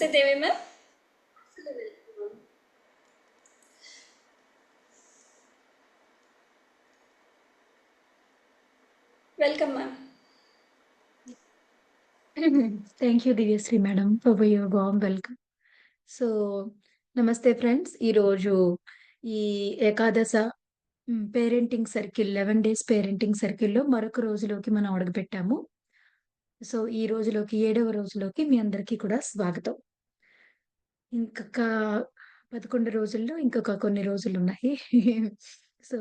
నమస్తే Devi ma'am. Welcome ma'am. Thank you, Divyasri madam, for your warm welcome. So, నమస్తే friends. ఈరోజు ఈ ఏకాదశ parenting circle 11 days parenting సర్కిల్‌లో మరొక రోజులోకి మనం అడుగుపెట్టాము. సో, ఈ రోజులోకి 7వ రోజులోకి మీ అందరికీ కూడా స్వాగతం. ఇంకొక 11 రోజుల్లో ఇంకొక కొన్ని రోజులున్నాయి. సో,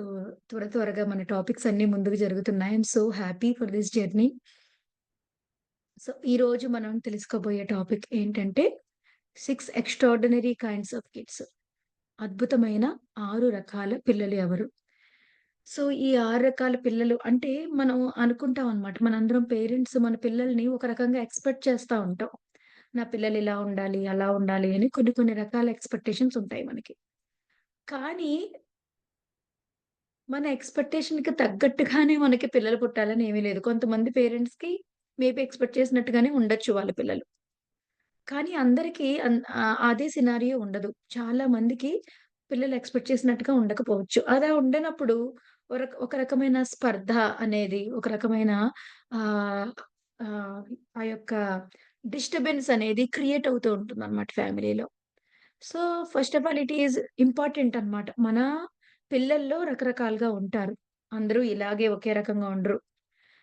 త్వరగా మన టాపిక్స్ అన్నీ ముందుకు జరుగుతున్నాయి. I'm so happy for this journey. So, ఈరోజు మనం తెలుసుకోబోయే టాపిక్ ఏంటంటే 6 ఎక్స్ట్రార్డినరీ కైండ్స్ ఆఫ్ కిడ్స్. అద్భుతమైన 6 రకాల పిల్లలు ఎవరు? సో, ఈ 6 రకాల పిల్లలు అంటే మనం అనుకుంటాం అన్నమాట. మనందరం పేరెంట్స్ మన పిల్లల్ని ఒక రకంగా ఎక్స్‌పెక్ట్ చేస్తా ఉంటాం. నా పిల్లలు ఇలా ఉండాలి, అలా ఉండాలి అని కొన్ని రకాల ఎక్స్‌పెక్టేషన్స్ ఉంటాయి మనకి. కానీ మన ఎక్స్‌పెక్టేషన్‌కి తగ్గట్టుగానే మనకి పిల్లలు పుట్టాలని ఏమీ లేదు. కొంతమంది పేరెంట్స్‌కి మేబీ ఎక్స్‌పెక్ట్ చేసినట్టుగానే ఉండొచ్చు వాళ్ళ పిల్లలు. కానీ అందరికీ అదే సినారియో ఉండదు. చాలా మందికి పిల్లలు ఎక్స్‌పెక్ట్ చేసినట్టుగా ఉండకపోవచ్చు. అలా ఉండనప్పుడు ఒక రకమైన స్పర్ధ అనేది, ఒక రకమైన ఆహ్, ఆహ్, ఆ యొక్క డిస్టర్బెన్స్ అనేది క్రియేట్ అవుతూ ఉంటుందన్నమాట ఫ్యామిలీలో. So, first of all it is important అన్నమాట. మన పిల్లల్లో రకరకాలుగా ఉంటారు. అందరూ ఇలాగే ఒకే రకంగా ఉండరు.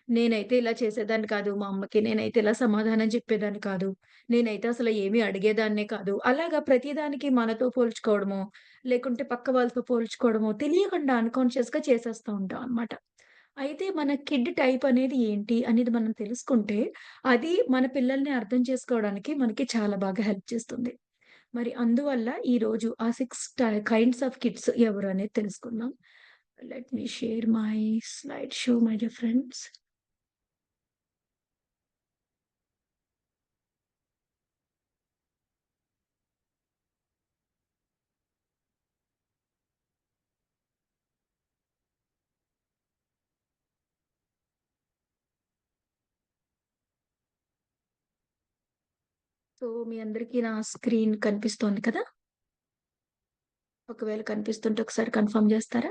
నేనైతే ఇలా చేసేదాన్ని కాదు మా అమ్మకి. నేనైతే ఇలా సమాధానం చెప్పేదాన్ని కాదు. నేనైతే అసలు ఏమి అడిగేదాన్నే కాదు. అలాగా ప్రతిదానికి మనతో పోల్చుకోవడమో, లేకుంటే పక్క వాళ్ళతో పోల్చుకోవడమో తెలియకుండా అన్‌కాన్షియస్‌గా చేసేస్తా ఉంటాం అన్నమాట. అయితే మన కిడ్ టైప్ అనేది ఏంటి అనేది మనం తెలుసుకుంటే, అది మన పిల్లల్ని అర్థం చేసుకోవడానికి మనకి చాలా బాగా హెల్ప్ చేస్తుంది. మరి అందువల్ల ఈరోజు ఆ 6 కైండ్స్ ఆఫ్ కిడ్స్ ఎవరు అనేది తెలుసుకుందాం. Let me share my slide show my dear friends. So, మీ అందరికీ నా స్క్రీన్ కనిపిస్తోంది కదా! ఒకవేళ కనిపిస్తుంటే ఒకసారి కన్ఫర్మ్ జేస్తారా?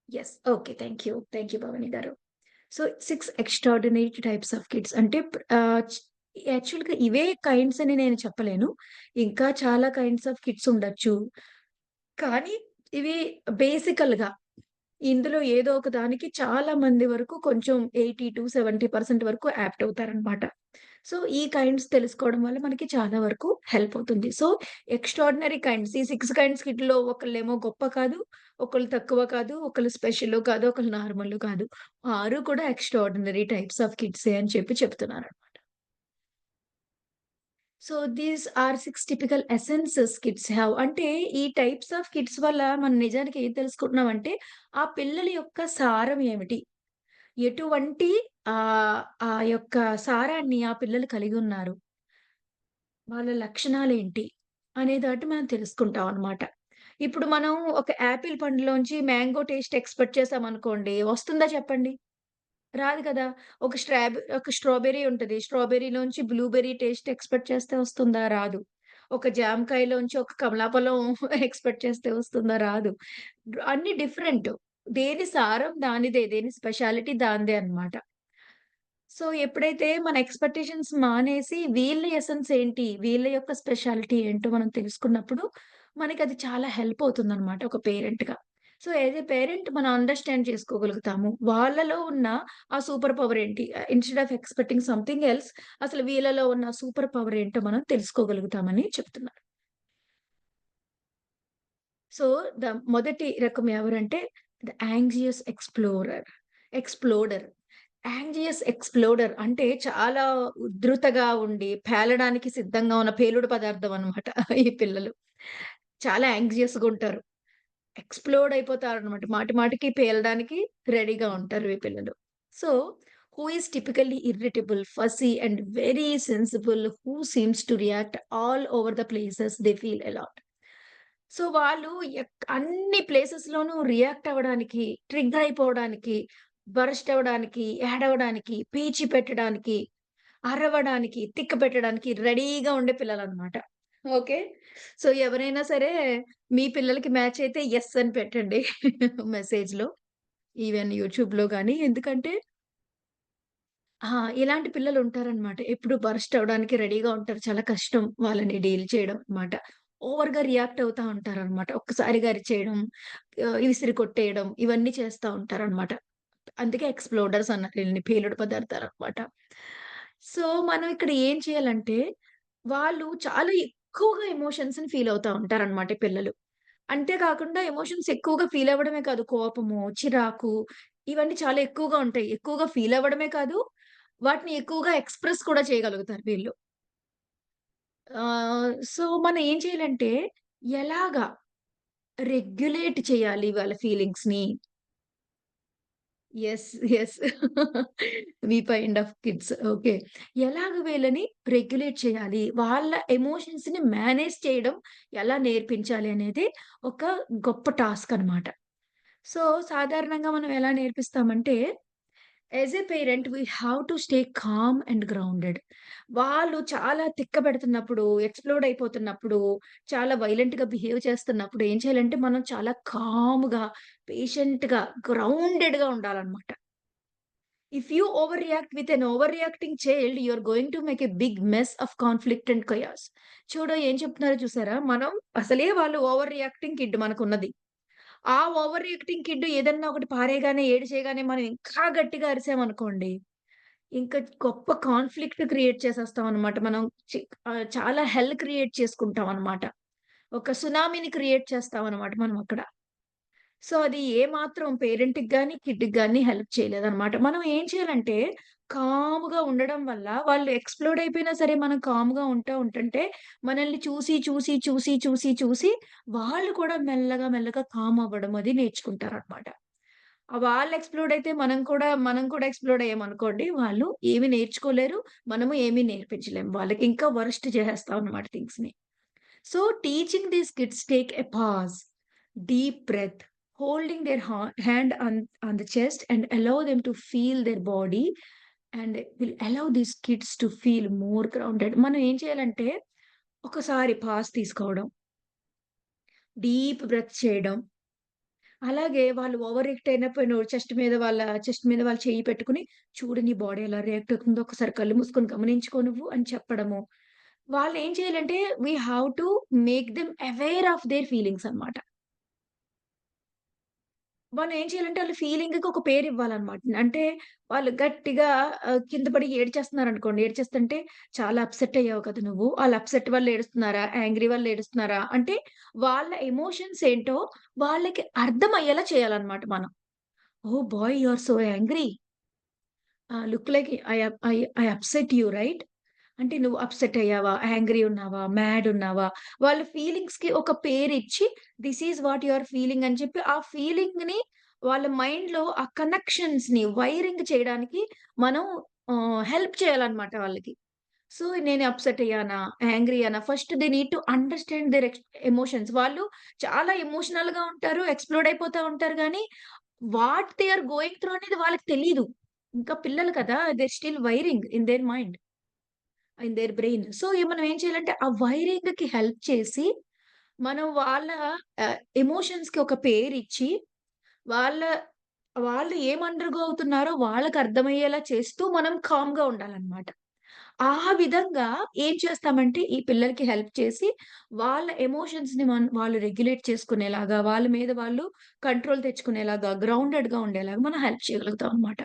Yes. Okay. Thank you. Thank you Bhavani గారు. So, 6 extraordinary types of kids అంటే ఆహ్, చ్ యాక్చువల్‌గా ఇవే కైండ్స్ అని నేను చెప్పలేను. ఇంకా చాలా కైండ్స్ ఆఫ్ కిడ్స్ ఉండొచ్చు. కానీ ఇవి బేసికల్‌గా ఇందులో ఏదో ఒక దానికి చాలా మంది వరకు కొంచెం 80-70% వరకు యాప్ట్ అవుతారనమాట. సో, ఈ కైండ్స్ తెలుసుకోవడం వల్ల మనకి చాలా వరకు హెల్ప్ అవుతుంది. సో, ఎక్స్‌ట్రార్డినరీ కైండ్స్ ఈ 6 కైండ్స్ కిడ్‌లో ఒకళ్ళేమో గొప్ప కాదు, ఒకళ్ళు తక్కువ కాదు, ఒకళ్ళు స్పెషలు కాదు, ఒకళ్ళు నార్మలు కాదు. 6 కూడా ఎక్స్‌ట్రార్డినరీ టైప్స్ ఆఫ్ కిడ్సే అని చెప్తున్నారనమాట. So, these are 6 typical essences kids have. అంటే ఈ టైప్స్ ఆఫ్ కిడ్స్ వల్ల మనం నిజానికి ఏం తెలుసుకుంటున్నామంటే, ఆ పిల్లల యొక్క సారం ఏమిటి? ఎటువంటి ఆ యొక్క సారాన్ని ఆ పిల్లలు కలిగున్నారు? వాళ్ళ లక్షణాలేంటి? అనే దాటి మనం తెలుసుకుంటాం అన్నమాట. ఇప్పుడు మనం ఒక యాపిల్ పండులోంచి మ్యాంగో టేస్ట్ ఎక్స్‌పెక్ట్ చేసామనుకోండి, వస్తుందా చెప్పండి? రాదు కదా! ఒక స్ట్రాబెర్రీ ఉంటది. స్ట్రాబెర్రీలోంచి బ్లూబెర్రీ టేస్ట్ ఎక్స్‌పెక్ట్ చేస్తే వస్తుందా? రాదు. ఒక జామకాయలోంచి ఒక కమలాపழం ఎక్స్‌పెక్ట్ చేస్తే వస్తుందా? రాదు. అన్నీ డిఫరెంట్. దేని సారం దానిదే. దేని స్పెషాలిటీ దానిదే అన్నమాట. సో, ఎప్పుడైతే మన ఎక్స్‌పెక్టేషన్స్ మానేసి వీళ్ళ ఎసెన్స్ ఏంటి? వీళ్ళ యొక్క స్పెషాలిటీ ఏంటో మనం తెలుసుకున్నప్పుడు, మనకది చాలా హెల్ప్ అవుతుందనమాట ఒక పేరెంట్‌గా. సో, యాస్ ఎ పేరెంట్ మనం అండర్‌స్టాండ్ చేసుకోగలుగుతాము. వాళ్ళలో ఉన్న ఆ సూపర్ పవర్ ఏంటి? Instead of expecting something else అసలు వీళ్ళలో ఉన్న సూపర్ పవర్ ఏంటో మనం తెలుసుకోగలుగుతామని చెప్తున్నారు. సో, మొదటి రకం ఎవరంటే ద యాంగ్జియస్ ఎక్స్‌ప్లోడర్. యాంగ్జియస్ ఎక్స్‌ప్లోడర్ అంటే చాలా ఉధృతగా ఉండి, పేలడానికి సిద్ధంగా ఉన్న పేలుడు పదార్థం అన్నమాట ఈ పిల్లలు. చాలా యాంగ్జియస్‌గా ఉంటారు. ఎక్స్‌ప్లోడ్ అయిపోతారన్నమాట. మాటి మాటికి పేలడానికి రెడీగా ఉంటారు ఈ పిల్లలు. So, who is typically irritable, fussy and very sensible, who seems to react all over the places they feel a lot. So, వాళ్ళు అన్ని ప్లేసెస్‌లోనూ రియాక్ట్ అవ్వడానికి, ట్రిగ్గర్ అయిపోవడానికి, బరస్ట్ అవ్వడానికి, ఏడవడానికి, పేచి పెట్టడానికి అరవడానికి, తిక్క పెట్టడానికి రెడీగా ఉండే పిల్లలనమాట. ఓకే. సో, ఎవరైనా సరే మీ పిల్లలకి మ్యాచ్ అయితే యెస్ అని పెట్టండి మెసేజ్‌లో. ఈవెన్ యూట్యూబ్‌లో గాని. ఎందుకంటే ఇలాంటి పిల్లలుంటారనమాట. ఎప్పుడు బరస్ట్ అవ్వడానికి రెడీగా ఉంటారు. చాలా కష్టం వాళ్ళని డీల్ చేయడం అన్నమాట. ఓవర్‌గా రియాక్ట్ అవుతా ఉంటారనమాట. ఒక్కసారిగా అరిచేయడం, విసిరి కొట్టేయడం ఇవన్నీ చేస్తా ఉంటారనమాట. అందుకే ఎక్స్‌ప్లోడర్స్ అన్నారు ఈళ్ళని. పేలుడు పదార్థాలనమాట. సో, మనం ఇక్కడ ఏం చేయాలంటే, వాళ్ళు చాలా ఎక్కువగా ఎమోషన్స్‌ని ఫీల్ అవుతా ఉంటారనమాట ఈ పిల్లలు. అంతే కాకుండా ఎమోషన్స్ ఎక్కువగా ఫీల్ అవ్వడమే కాదు, కోపము, చిరాకు ఇవన్నీ చాలా ఎక్కువగా ఉంటాయి. ఎక్కువగా ఫీల్ అవ్వడమే కాదు, వాటిని ఎక్కువగా ఎక్స్‌ప్రెస్ కూడా చేయగలుగుతారు వీళ్ళు. సో, మనం ఏం చేయాలంటే, ఎలాగా రెగ్యులేట్ చేయాలి వాళ్ళ ఫీలింగ్స్‌ని. Yes. Yes. We kind of kids. Okay. ఎలాగ వీళ్ళని రెగ్యులేట్ చేయాలి? వాళ్ళ ఎమోషన్స్‌ని మేనేజ్ చేయడం ఎలా నేర్పించాలి అనేది ఒక గొప్ప టాస్క్ అన్నమాట. సో, సాధారణంగా మనం ఎలా నేర్పిస్తామంటే, as a parent we have to stay calm and grounded. వాళ్ళు చాలా తిక్కబెడుతున్నప్పుడు, ఎక్స్‌ప్లోడ్ అయిపోతున్నప్పుడు, చాలా వయలెంట్‌గా బిహేవ్ చేస్తున్నప్పుడు ఏం చేయాలంటే, మనం చాలా కామ్‌గా, పేషెంట్‌గా, గ్రౌండెడ్‌గా ఉండాలన్నమాట. If you overreact with an overreacting child, you're going to make a big mess of conflict and chaos. చూడు ఏం చెప్తున్నారో చూసారా? మనం అసలే వాళ్ళు ఓవర్ రియాక్టింగ్ కిడ్ మనకున్నది. ఆ ఓవర్ రియాక్టింగ్ కిడ్ ఏదన్నా ఒకటి పారేయగానే, ఏడి చేయగానే మనం ఇంకా గట్టిగా అరిసామనుకోండి, ఇంకా గొప్ప కాన్ఫ్లిక్ట్ క్రియేట్ చేసేస్తామనమాట. మనం చాలా హెల్ క్రియేట్ చేసుకుంటామనమాట. ఒక సునామీని క్రియేట్ చేస్తామనమాట మనం అక్కడ. సో, అది ఏమాత్రం పేరెంట్‌కి గాని, కిడ్‌కి గాని హెల్ప్ చేయలేదనమాట. మనం ఏం చేయాలంటే, కామ్‌గా ఉండడం వల్ల వాళ్ళు ఎక్స్‌ప్లోడ్ అయిపోయినా సరే, మనం కామ్‌గా ఉంటుంటే, మనల్ని చూసి, చూసి, చూసి, చూసి, చూసి వాళ్ళు కూడా మెల్లగా, మెల్లగా కామ్ అవ్వడం అది నేర్చుకుంటారనమాట. వాళ్ళు ఎక్స్‌ప్లోడ్ అయితే మనం కూడా ఎక్స్‌ప్లోడ్ అయ్యామనుకోండి, వాళ్ళు ఏమి నేర్చుకోలేరు. మనము ఏమి నేర్పించలేము. వాళ్ళకి ఇంకా వరస్ట్ చేసేస్తాం అన్నమాట థింగ్స్‌ని. So, teaching these kids take a pause, deep breath, holding their hand on the chest and allow them to feel their body and will allow these kids to feel more grounded. మనం ఏం చేయాలంటే ఒకసారి pause తీసుకోవడం, deep breath చేయడం. అలాగే వాళ్ళు over react అయినప్పుడు chest మీద వాళ్ళ చెయ్యి పెట్టుకొని, చూడు నీ బాడీ ఎలా రియాక్ట్ అవుతుందో ఒకసారి కళ్ళు మూసుకొని గమనించుకో నువ్వు అని చెప్పడము. వాళ్ళేం చేయాలంటే we have to make them aware of their feelings అన్నమాట. మనం ఏం చేయాలంటే ఆళ్ళ ఫీలింగ్‌కి ఒక పేరివ్వాలన్నమాట. అంటే వాళ్ళు గట్టిగా కింద పడి ఏడ్చేస్తున్నారనుకోండి. ఏడ్చేస్తుంటే చాలా అప్‌సెట్ అయ్యావు కదా నువ్వు. ఆళ్ళు అప్‌సెట్ వల్ల ఏడుస్తున్నారా? యాంగ్రీ వల్ల ఏడుస్తున్నారా? అంటే వాళ్ళ ఎమోషన్స్ ఏంటో వాళ్ళకి అర్థమయ్యేలా చేయాలన్నమాట మనం. Oh! Boy you are so angry. Look like I upset you right? అంటే నువ్వు అప్‌సెట్ అయ్యావా? యాంగ్రీ ఉన్నావా? మాడ్ ఉన్నావా? వాళ్ళ ఫీలింగ్స్‌కి ఒక పేరిచ్చి this is what you are feeling అని చెప్పి ఆ ఫీలింగ్‌ని వాళ్ళ మైండ్‌లో ఆ కనెక్షన్స్‌ని వైరింగ్ చేయడానికి మనం హెల్ప్ చేయాలన్నమాట వాళ్ళకి. సో, నేను అప్‌సెట్ అయ్యానా? యాంగ్రీ అనా? First they need to understand their emotions. వాళ్ళు చాలా ఎమోషనల్‌గా ఉంటారు. ఎక్స్‌ప్లోడ్ అయిపోతా ఉంటారు గానీ, what they are going through అనేది వాళ్ళకి తెలీదు. ఇంకా పిల్లలు కదా! They are still wiring in their mind. In their brain. So, మనం ఏం చేయాలంటే ఆ వైరింగ్‌కి హెల్ప్ చేసి, మనం వాళ్ళ ఎమోషన్స్‌కి ఒక పేరిచ్చి, వాళ్ళ వాళ్ళు ఏం అండర్‌గో అవుతున్నారో వాళ్ళకర్థమయ్యేలా చేస్తూ మనం కామ్‌గా ఉండాలనమాట. ఆ విధంగా ఏం చేస్తామంటే, ఈ పిల్లలకి హెల్ప్ చేసి, వాళ్ళ ఎమోషన్స్‌ని వాళ్ళు రెగ్యులేట్ చేసుకునేలాగా, వాళ్ళ మీద వాళ్ళు కంట్రోల్ తెచ్చుకునేలాగా, గ్రౌండెడ్‌గా ఉండేలాగా మనం హెల్ప్ చేయగలుగుతాం అనమాట.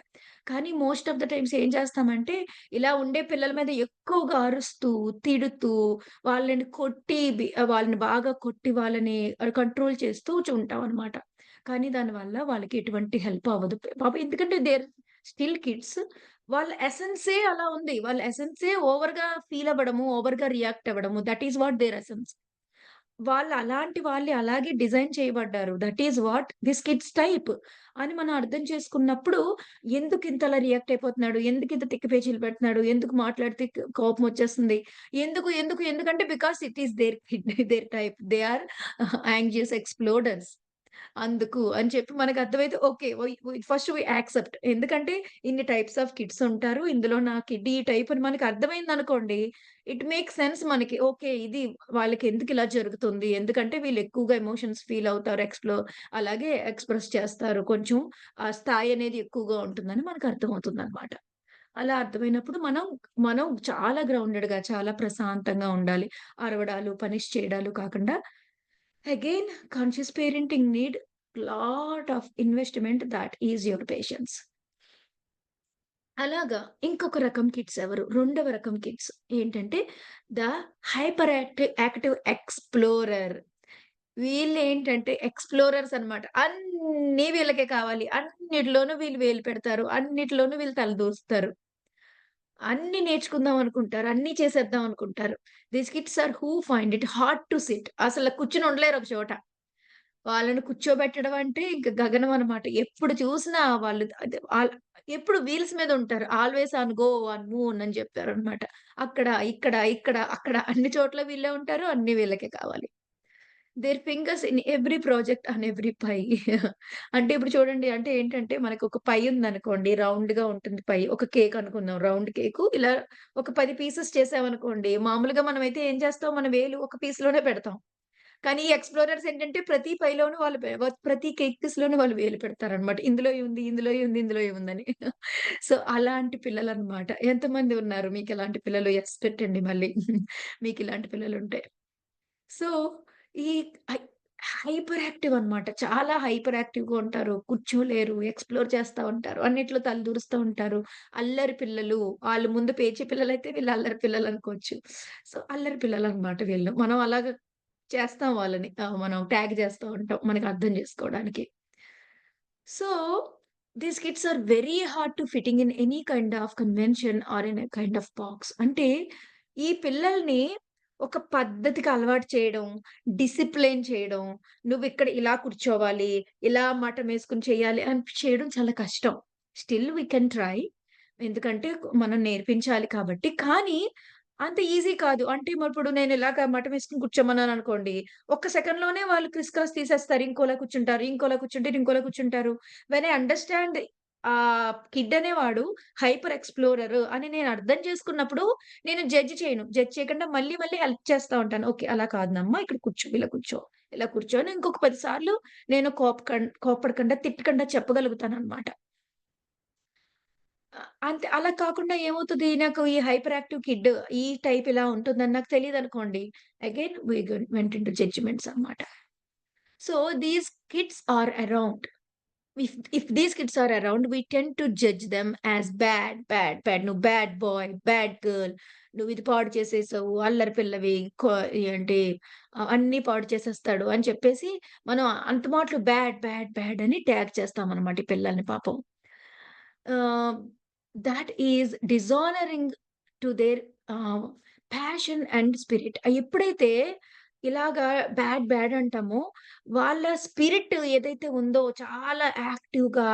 కానీ మోస్ట్ ఆఫ్ ద టైమ్స్ ఏం చేస్తామంటే, ఇలా ఉండే పిల్లల మీద ఎక్కువగా అరుస్తూ, తిడుతూ, వాళ్ళని బాగా కొట్టి వాళ్ళని కంట్రోల్ చేస్తూ ఉంటాం అనమాట. కానీ దానివల్ల వాళ్ళకి ఎటువంటి హెల్ప్ అవ్వదు. పాపం ఎందుకంటే దే ఆర్ స్టిల్ కిడ్స్. వాళ్ళ ఎసెన్సే అలా ఉంది. వాళ్ళ ఎసెన్సే ఓవర్‌గా ఫీల్ అవ్వడము, ఓవర్‌గా రియాక్ట్ అవ్వడము. That is what their essence. వాళ్ళు అలాంటి వాళ్ళే అలాగే డిజైన్ చేయబడ్డారు. That is what this kids type అని మనం అర్థం చేసుకున్నప్పుడు ఎందుకింతలా రియాక్ట్ అయిపోతున్నాడు? ఎందుకింత తిక్క పేచీలు పెడుతున్నాడు? ఎందుకు మాట్లాడితే కోపమొచ్చేస్తుంది? ఎందుకంటే because it is their kid their type. They are anxious exploders. అందుకు అని చెప్పి మనకర్థమైతే ఓకే. First we accept. ఎందుకంటే ఇన్ని టైప్స్ ఆఫ్ కిడ్స్ ఉంటారు. ఇందులో నా కిడ్ ఈ టైప్ అని మనకు అర్థమైందనుకోండి, ఇట్ మేక్స్ సెన్స్ మనకి. ఓకే. ఇది వాళ్ళకి ఎందుకిలా జరుగుతుంది? ఎందుకంటే వీళ్ళు ఎక్కువగా ఎమోషన్స్ ఫీల్ అవుతారు. అలాగే ఎక్స్‌ప్రెస్ చేస్తారు. కొంచెం ఆ స్థాయి అనేది ఎక్కువగా ఉంటుందని మనకు అర్థమవుతుందనమాట. అలా అర్థమైనప్పుడు మనం చాలా గ్రౌండెడ్‌గా, చాలా ప్రశాంతంగా ఉండాలి. అరవడాలు, పనిష్ చేయడాలు కాకుండా again conscious parenting need lot of investment thought is your patience. అలాగా ఇంకొక రకం కిడ్స్ ఎవరు? రెండవ రకం కిడ్స్ ఏంటంటే ద యాక్టివ్ ఎక్స్‌ప్లోరర్. వీళ్ళేంటంటే ఎక్స్‌ప్లోరర్స్ అన్నమాట. అన్నీ వీళ్ళకే కావాలి. అన్నిటిలోనూ వీళ్ళు వేలు పెడతారు. అన్నిటిలోనూ వీళ్ళు తలదూరుస్తారు. అన్నీ నేర్చుకుందాం అనుకుంటారు. అన్నీ చేసేద్దాం అనుకుంటారు. These kids are who find it hard to sit. అసలు కూర్చొని ఉండలేరు ఒక చోట. వాళ్ళని కూర్చోబెట్టడం అంటే ఇంక గగనం అన్నమాట. ఎప్పుడు చూసినా వాళ్ళు అదే ఎప్పుడు వీల్స్ మీద ఉంటారు. Always on go, on moon అని చెప్తారన్నమాట. అక్కడ, ఇక్కడ, అక్కడ అన్ని చోట్ల వీళ్ళే ఉంటారు. అన్నీ వీళ్ళకే కావాలి. Their fingers in every project on every pie. అంటే ఇప్పుడు చూడండి అంటే ఏంటంటే మనకొక పై ఉందనుకోండి. రౌండ్‌గా ఉంటుంది పై. ఒక కేక్ అనుకుందాం. రౌండ్ కేకు ఇలా ఒక 10 పీసెస్ చేసామనుకోండి. మామూలుగా మనమైతే ఏం చేస్తాం? మన వేలు ఒక పీస్‌లోనే పెడతాం. కానీ ఈ ఎక్స్‌ప్లోరర్స్ ఏంటంటే ప్రతి పైలోనూ వాళ్ళు ప్రతి కేక్ పీస్‌లోనూ వాళ్ళు వేలు పెడతారనమాట. ఇందులో ఏముంది? ఇందులో ఏముంది? ఇందులో ఏముందని. సో, అలాంటి పిల్లలనమాట. ఎంతమంది ఉన్నారు మీకిలాంటి పిల్లలు? యెస్ పెట్టండి మళ్ళీ. మీకిలాంటి పిల్లలుంటే. సో, ఈ హై హైపర్ యాక్టివ్ అన్నమాట. చాలా హైపర్ యాక్టివ్‌గా ఉంటారు. కూర్చోలేరు. ఎక్స్‌ప్లోర్ చేస్తా ఉంటారు. అన్నిట్లో తలదూరుస్తూ ఉంటారు. అల్లరి పిల్లలు. ఆళ్ళు ముందు పేచి పిల్లలైతే వీళ్ళు అల్లరి పిల్లలనుకోవచ్చు. సో, అల్లరి పిల్లలన్నమాట వీళ్ళు. మనం అలాగా చేస్తాం వాళ్ళని. మనం ట్యాగ్ చేస్తూ ఉంటాం. మనకు అర్థం చేసుకోవడానికి. So, these kids are very hard to fitting in any kind of convention or in a kind of box. అంటే ఈ పిల్లల్ని ఒక పద్ధతికి అలవాటు చేయడం, డిసిప్లైన్ చేయడం, నువ్విక్కడ ఇలా కూర్చోవాలి, ఇలా మటమేసుకొని చేయాలి అని చేయడం చాలా కష్టం. Still we can try. ఎందుకంటే మనం నేర్పించాలి కాబట్టి. కానీ అంత ఈజీ కాదు. అంటే మరిప్పుడు నేను ఇలాగ మటమేసుకొని కూర్చోమన్నాననుకోండి, ఒక్క సెకండ్‌లోనే వాళ్ళు క్రిస్ క్రాస్ తీసేస్తారు. ఇంకోలా కూర్చుంటారు, ఇంకోలా కూర్చుంటారు, ఇంకోలా కూర్చుంటారు. వెన్ ఐ అండర్‌స్టాండ్ కిడ్ అనేవాడు హైపర్ ఎక్స్‌ప్లోరర్ అని నేను అర్థం చేసుకున్నప్పుడు నేను జడ్జ్ చేయను. జడ్జ్ చేయకుండా మళ్ళీ మళ్ళీ హెల్ప్ చేస్తా ఉంటాను. ఓకే. అలా కాదమ్మా ఇక్కడ కూర్చో, ఇలా కూర్చో, ఇలా కూర్చో అని ఇంకొక 10 సార్లు నేను కోప్పడకుండా, తిట్టకుండా చెప్పగలుగుతాననమాట. అంతే. అలా కాకుండా ఏమవుతది, నాకు ఈ హైపర్ యాక్టివ్ కిడ్ ఈ టైప్ ఇలా ఉంటుందని నాకు తెలీదనుకోండి. అగైన్ వెంట్ ఇంటూ జడ్జ్‌మెంట్స్ అన్నమాట. So, these kids are around. If these kids are around we tend to judge them as bad. నువ్వు బ్యాడ్ బాయ్, బ్యాడ్ గర్ల్. నువ్విది పాడు చేసేసావు, అల్లరి పిల్లవి, ఏంటి అన్నీ పాడు చేసేస్తాడు అని చెప్పేసి మనం అంత మాటలు బ్యాడ్ అని ట్యాగ్ చేస్తామన్నమాట ఈ పిల్లల్ని పాపం. ఆహ్, thought is dishonouring to their ఆహ్, ప్యాషన్ అండ్ స్పిరిట్. ఎప్పుడైతే ఇలాగా బ్యాడ్ అంటామో, వాళ్ళ స్పిరిట్ ఏదైతే ఉందో చాలా యాక్టివ్‌గా,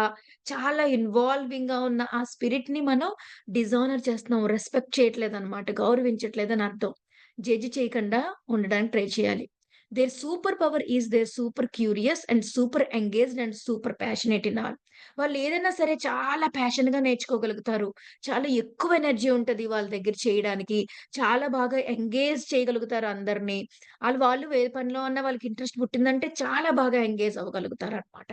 చాలా ఇన్వాల్వింగ్‌గా ఉన్న ఆ స్పిరిట్‌ని మనం డిజానర్ చేస్తున్నాం. రెస్పెక్ట్ చేయట్లేదన్నమాట. గౌరవించట్లేదని అర్థం. జడ్జ్ చేయకుండా ఉండడానికి ట్రై చేయాలి. Their super power is their super curious and super engaged and super passionate in all. వాళ్ళేదైనా సరే చాలా ప్యాషన్‌గా నేర్చుకోగలుగుతారు. చాలా ఎక్కువ ఎనర్జీ ఉంటది వాళ్ళ దగ్గర చేయడానికి. చాలా బాగా ఎంగేజ్ చేయగలుగుతారు అందరిని. వాళ్ళు ఏ పనిలో అన్నా వాళ్ళకి ఇంట్రెస్ట్ పుట్టిందంటే చాలా బాగా ఎంగేజ్ అవ్వగలుగుతారనమాట.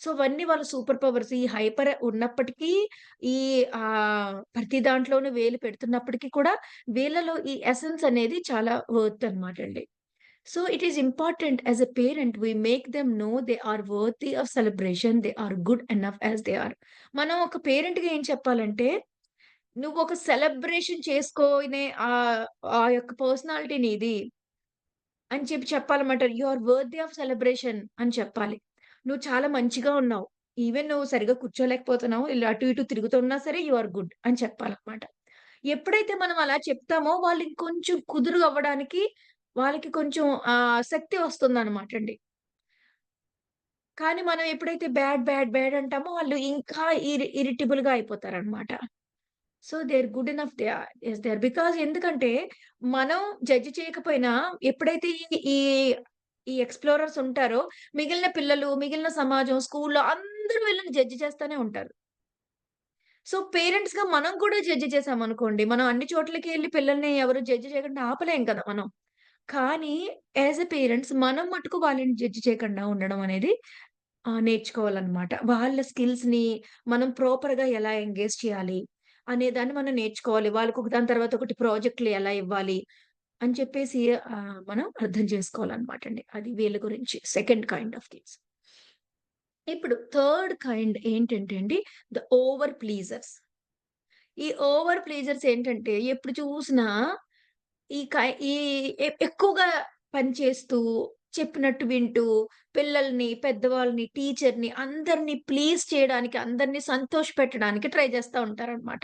సో, అవన్నీ వాళ్ళ సూపర్ పవర్స్. ఈ హైపర్ ఉన్నప్పటికీ ఈ ప్రతి దాంట్లోనూ వేలు పెడుతున్నప్పటికి కూడా వీళ్ళలో ఈ ఎసెన్స్ అనేది చాలా worth అనమాటండి. So it is important as a parent we make them know they are worthy of celebration. They are good enough as they are. మనం ఒక పేరెంట్‌గా ఏం చెప్పాలంటే, నువ్వొక సెలబ్రేషన్ చేసుకోనే ఆ యొక్క పర్సనాలిటీ నీది అని చెప్పాలన్నమాట. You are worthy of celebration అని చెప్పాలి. నువ్వు చాలా మంచిగా ఉన్నావు. ఈవెన్ నువ్వు సరిగ్గా కూర్చోలేకపోతున్నావు. ఇలా అటు ఇటు తిరుగుతున్నా సరే యూ ఆర్ గుడ్ అని చెప్పాలన్నమాట. ఎప్పుడైతే మనం అలా చెప్తామో వాళ్ళు ఇంకొంచెం కుదురు అవ్వడానికి వాళ్ళకి కొంచెం శక్తి వస్తుందనమాటండి. కానీ మనం ఎప్పుడైతే బ్యాడ్ అంటామో వాళ్ళు ఇంకా ఇరిటబుల్‌గా అయిపోతారనమాట. So, they are good enough yes they are. Because ఎందుకంటే మనం జడ్జ్ చేయకపోయినా ఎప్పుడైతే ఈ ఈ ఈ ఎక్స్‌ప్లోరర్స్ ఉంటారో, మిగిలిన పిల్లలు, మిగిలిన సమాజం, స్కూల్‌లో అందరూ వీళ్ళని జడ్జ్ చేస్తానే ఉంటారు. సో, పేరెంట్స్‌గా మనం కూడా జడ్జ్ చేసామనుకోండి, మనం అన్ని చోట్లకి ఎళ్లి పిల్లల్ని ఎవరు జడ్జ్ చేయకుండా ఆపలేం కదా మనం. కానీ యాస్ ఎ పేరెంట్స్ మనం మట్టుకు వాళ్ళని జడ్జ్ చేయకుండా ఉండడం అనేది నేర్చుకోవాలనమాట. వాళ్ళ స్కిల్స్‌ని మనం ప్రాపర్‌గా ఎలా ఎంగేజ్ చేయాలి, అనే దాన్ని మనం నేర్చుకోవాలి. వాళ్ళకొక దాని తర్వాత ఒకటి ప్రాజెక్ట్‌లు ఎలా ఇవ్వాలి, అని చెప్పేసి మనం అర్థం చేసుకోవాలనమాటండి. అది వీళ్ళ గురించి సెకండ్ కైండ్ ఆఫ్ కిడ్స్. ఇప్పుడు థర్డ్ కైండ్ ఏంటంటే అండి, ద ఓవర్ ప్లీజర్స్. ఈ ఓవర్ ప్లీజర్స్ ఏంటంటే ఎప్పుడు చూసినా ఈ కై ఈ ఎక్కువగా పని చేస్తూ, చెప్పినట్టు వింటూ, పిల్లల్ని, పెద్దవాళ్ళని, టీచర్‌ని అందరిని ప్లీజ్ చేయడానికి, అందరిని సంతోషపెట్టడానికి ట్రై చేస్తా ఉంటారనమాట.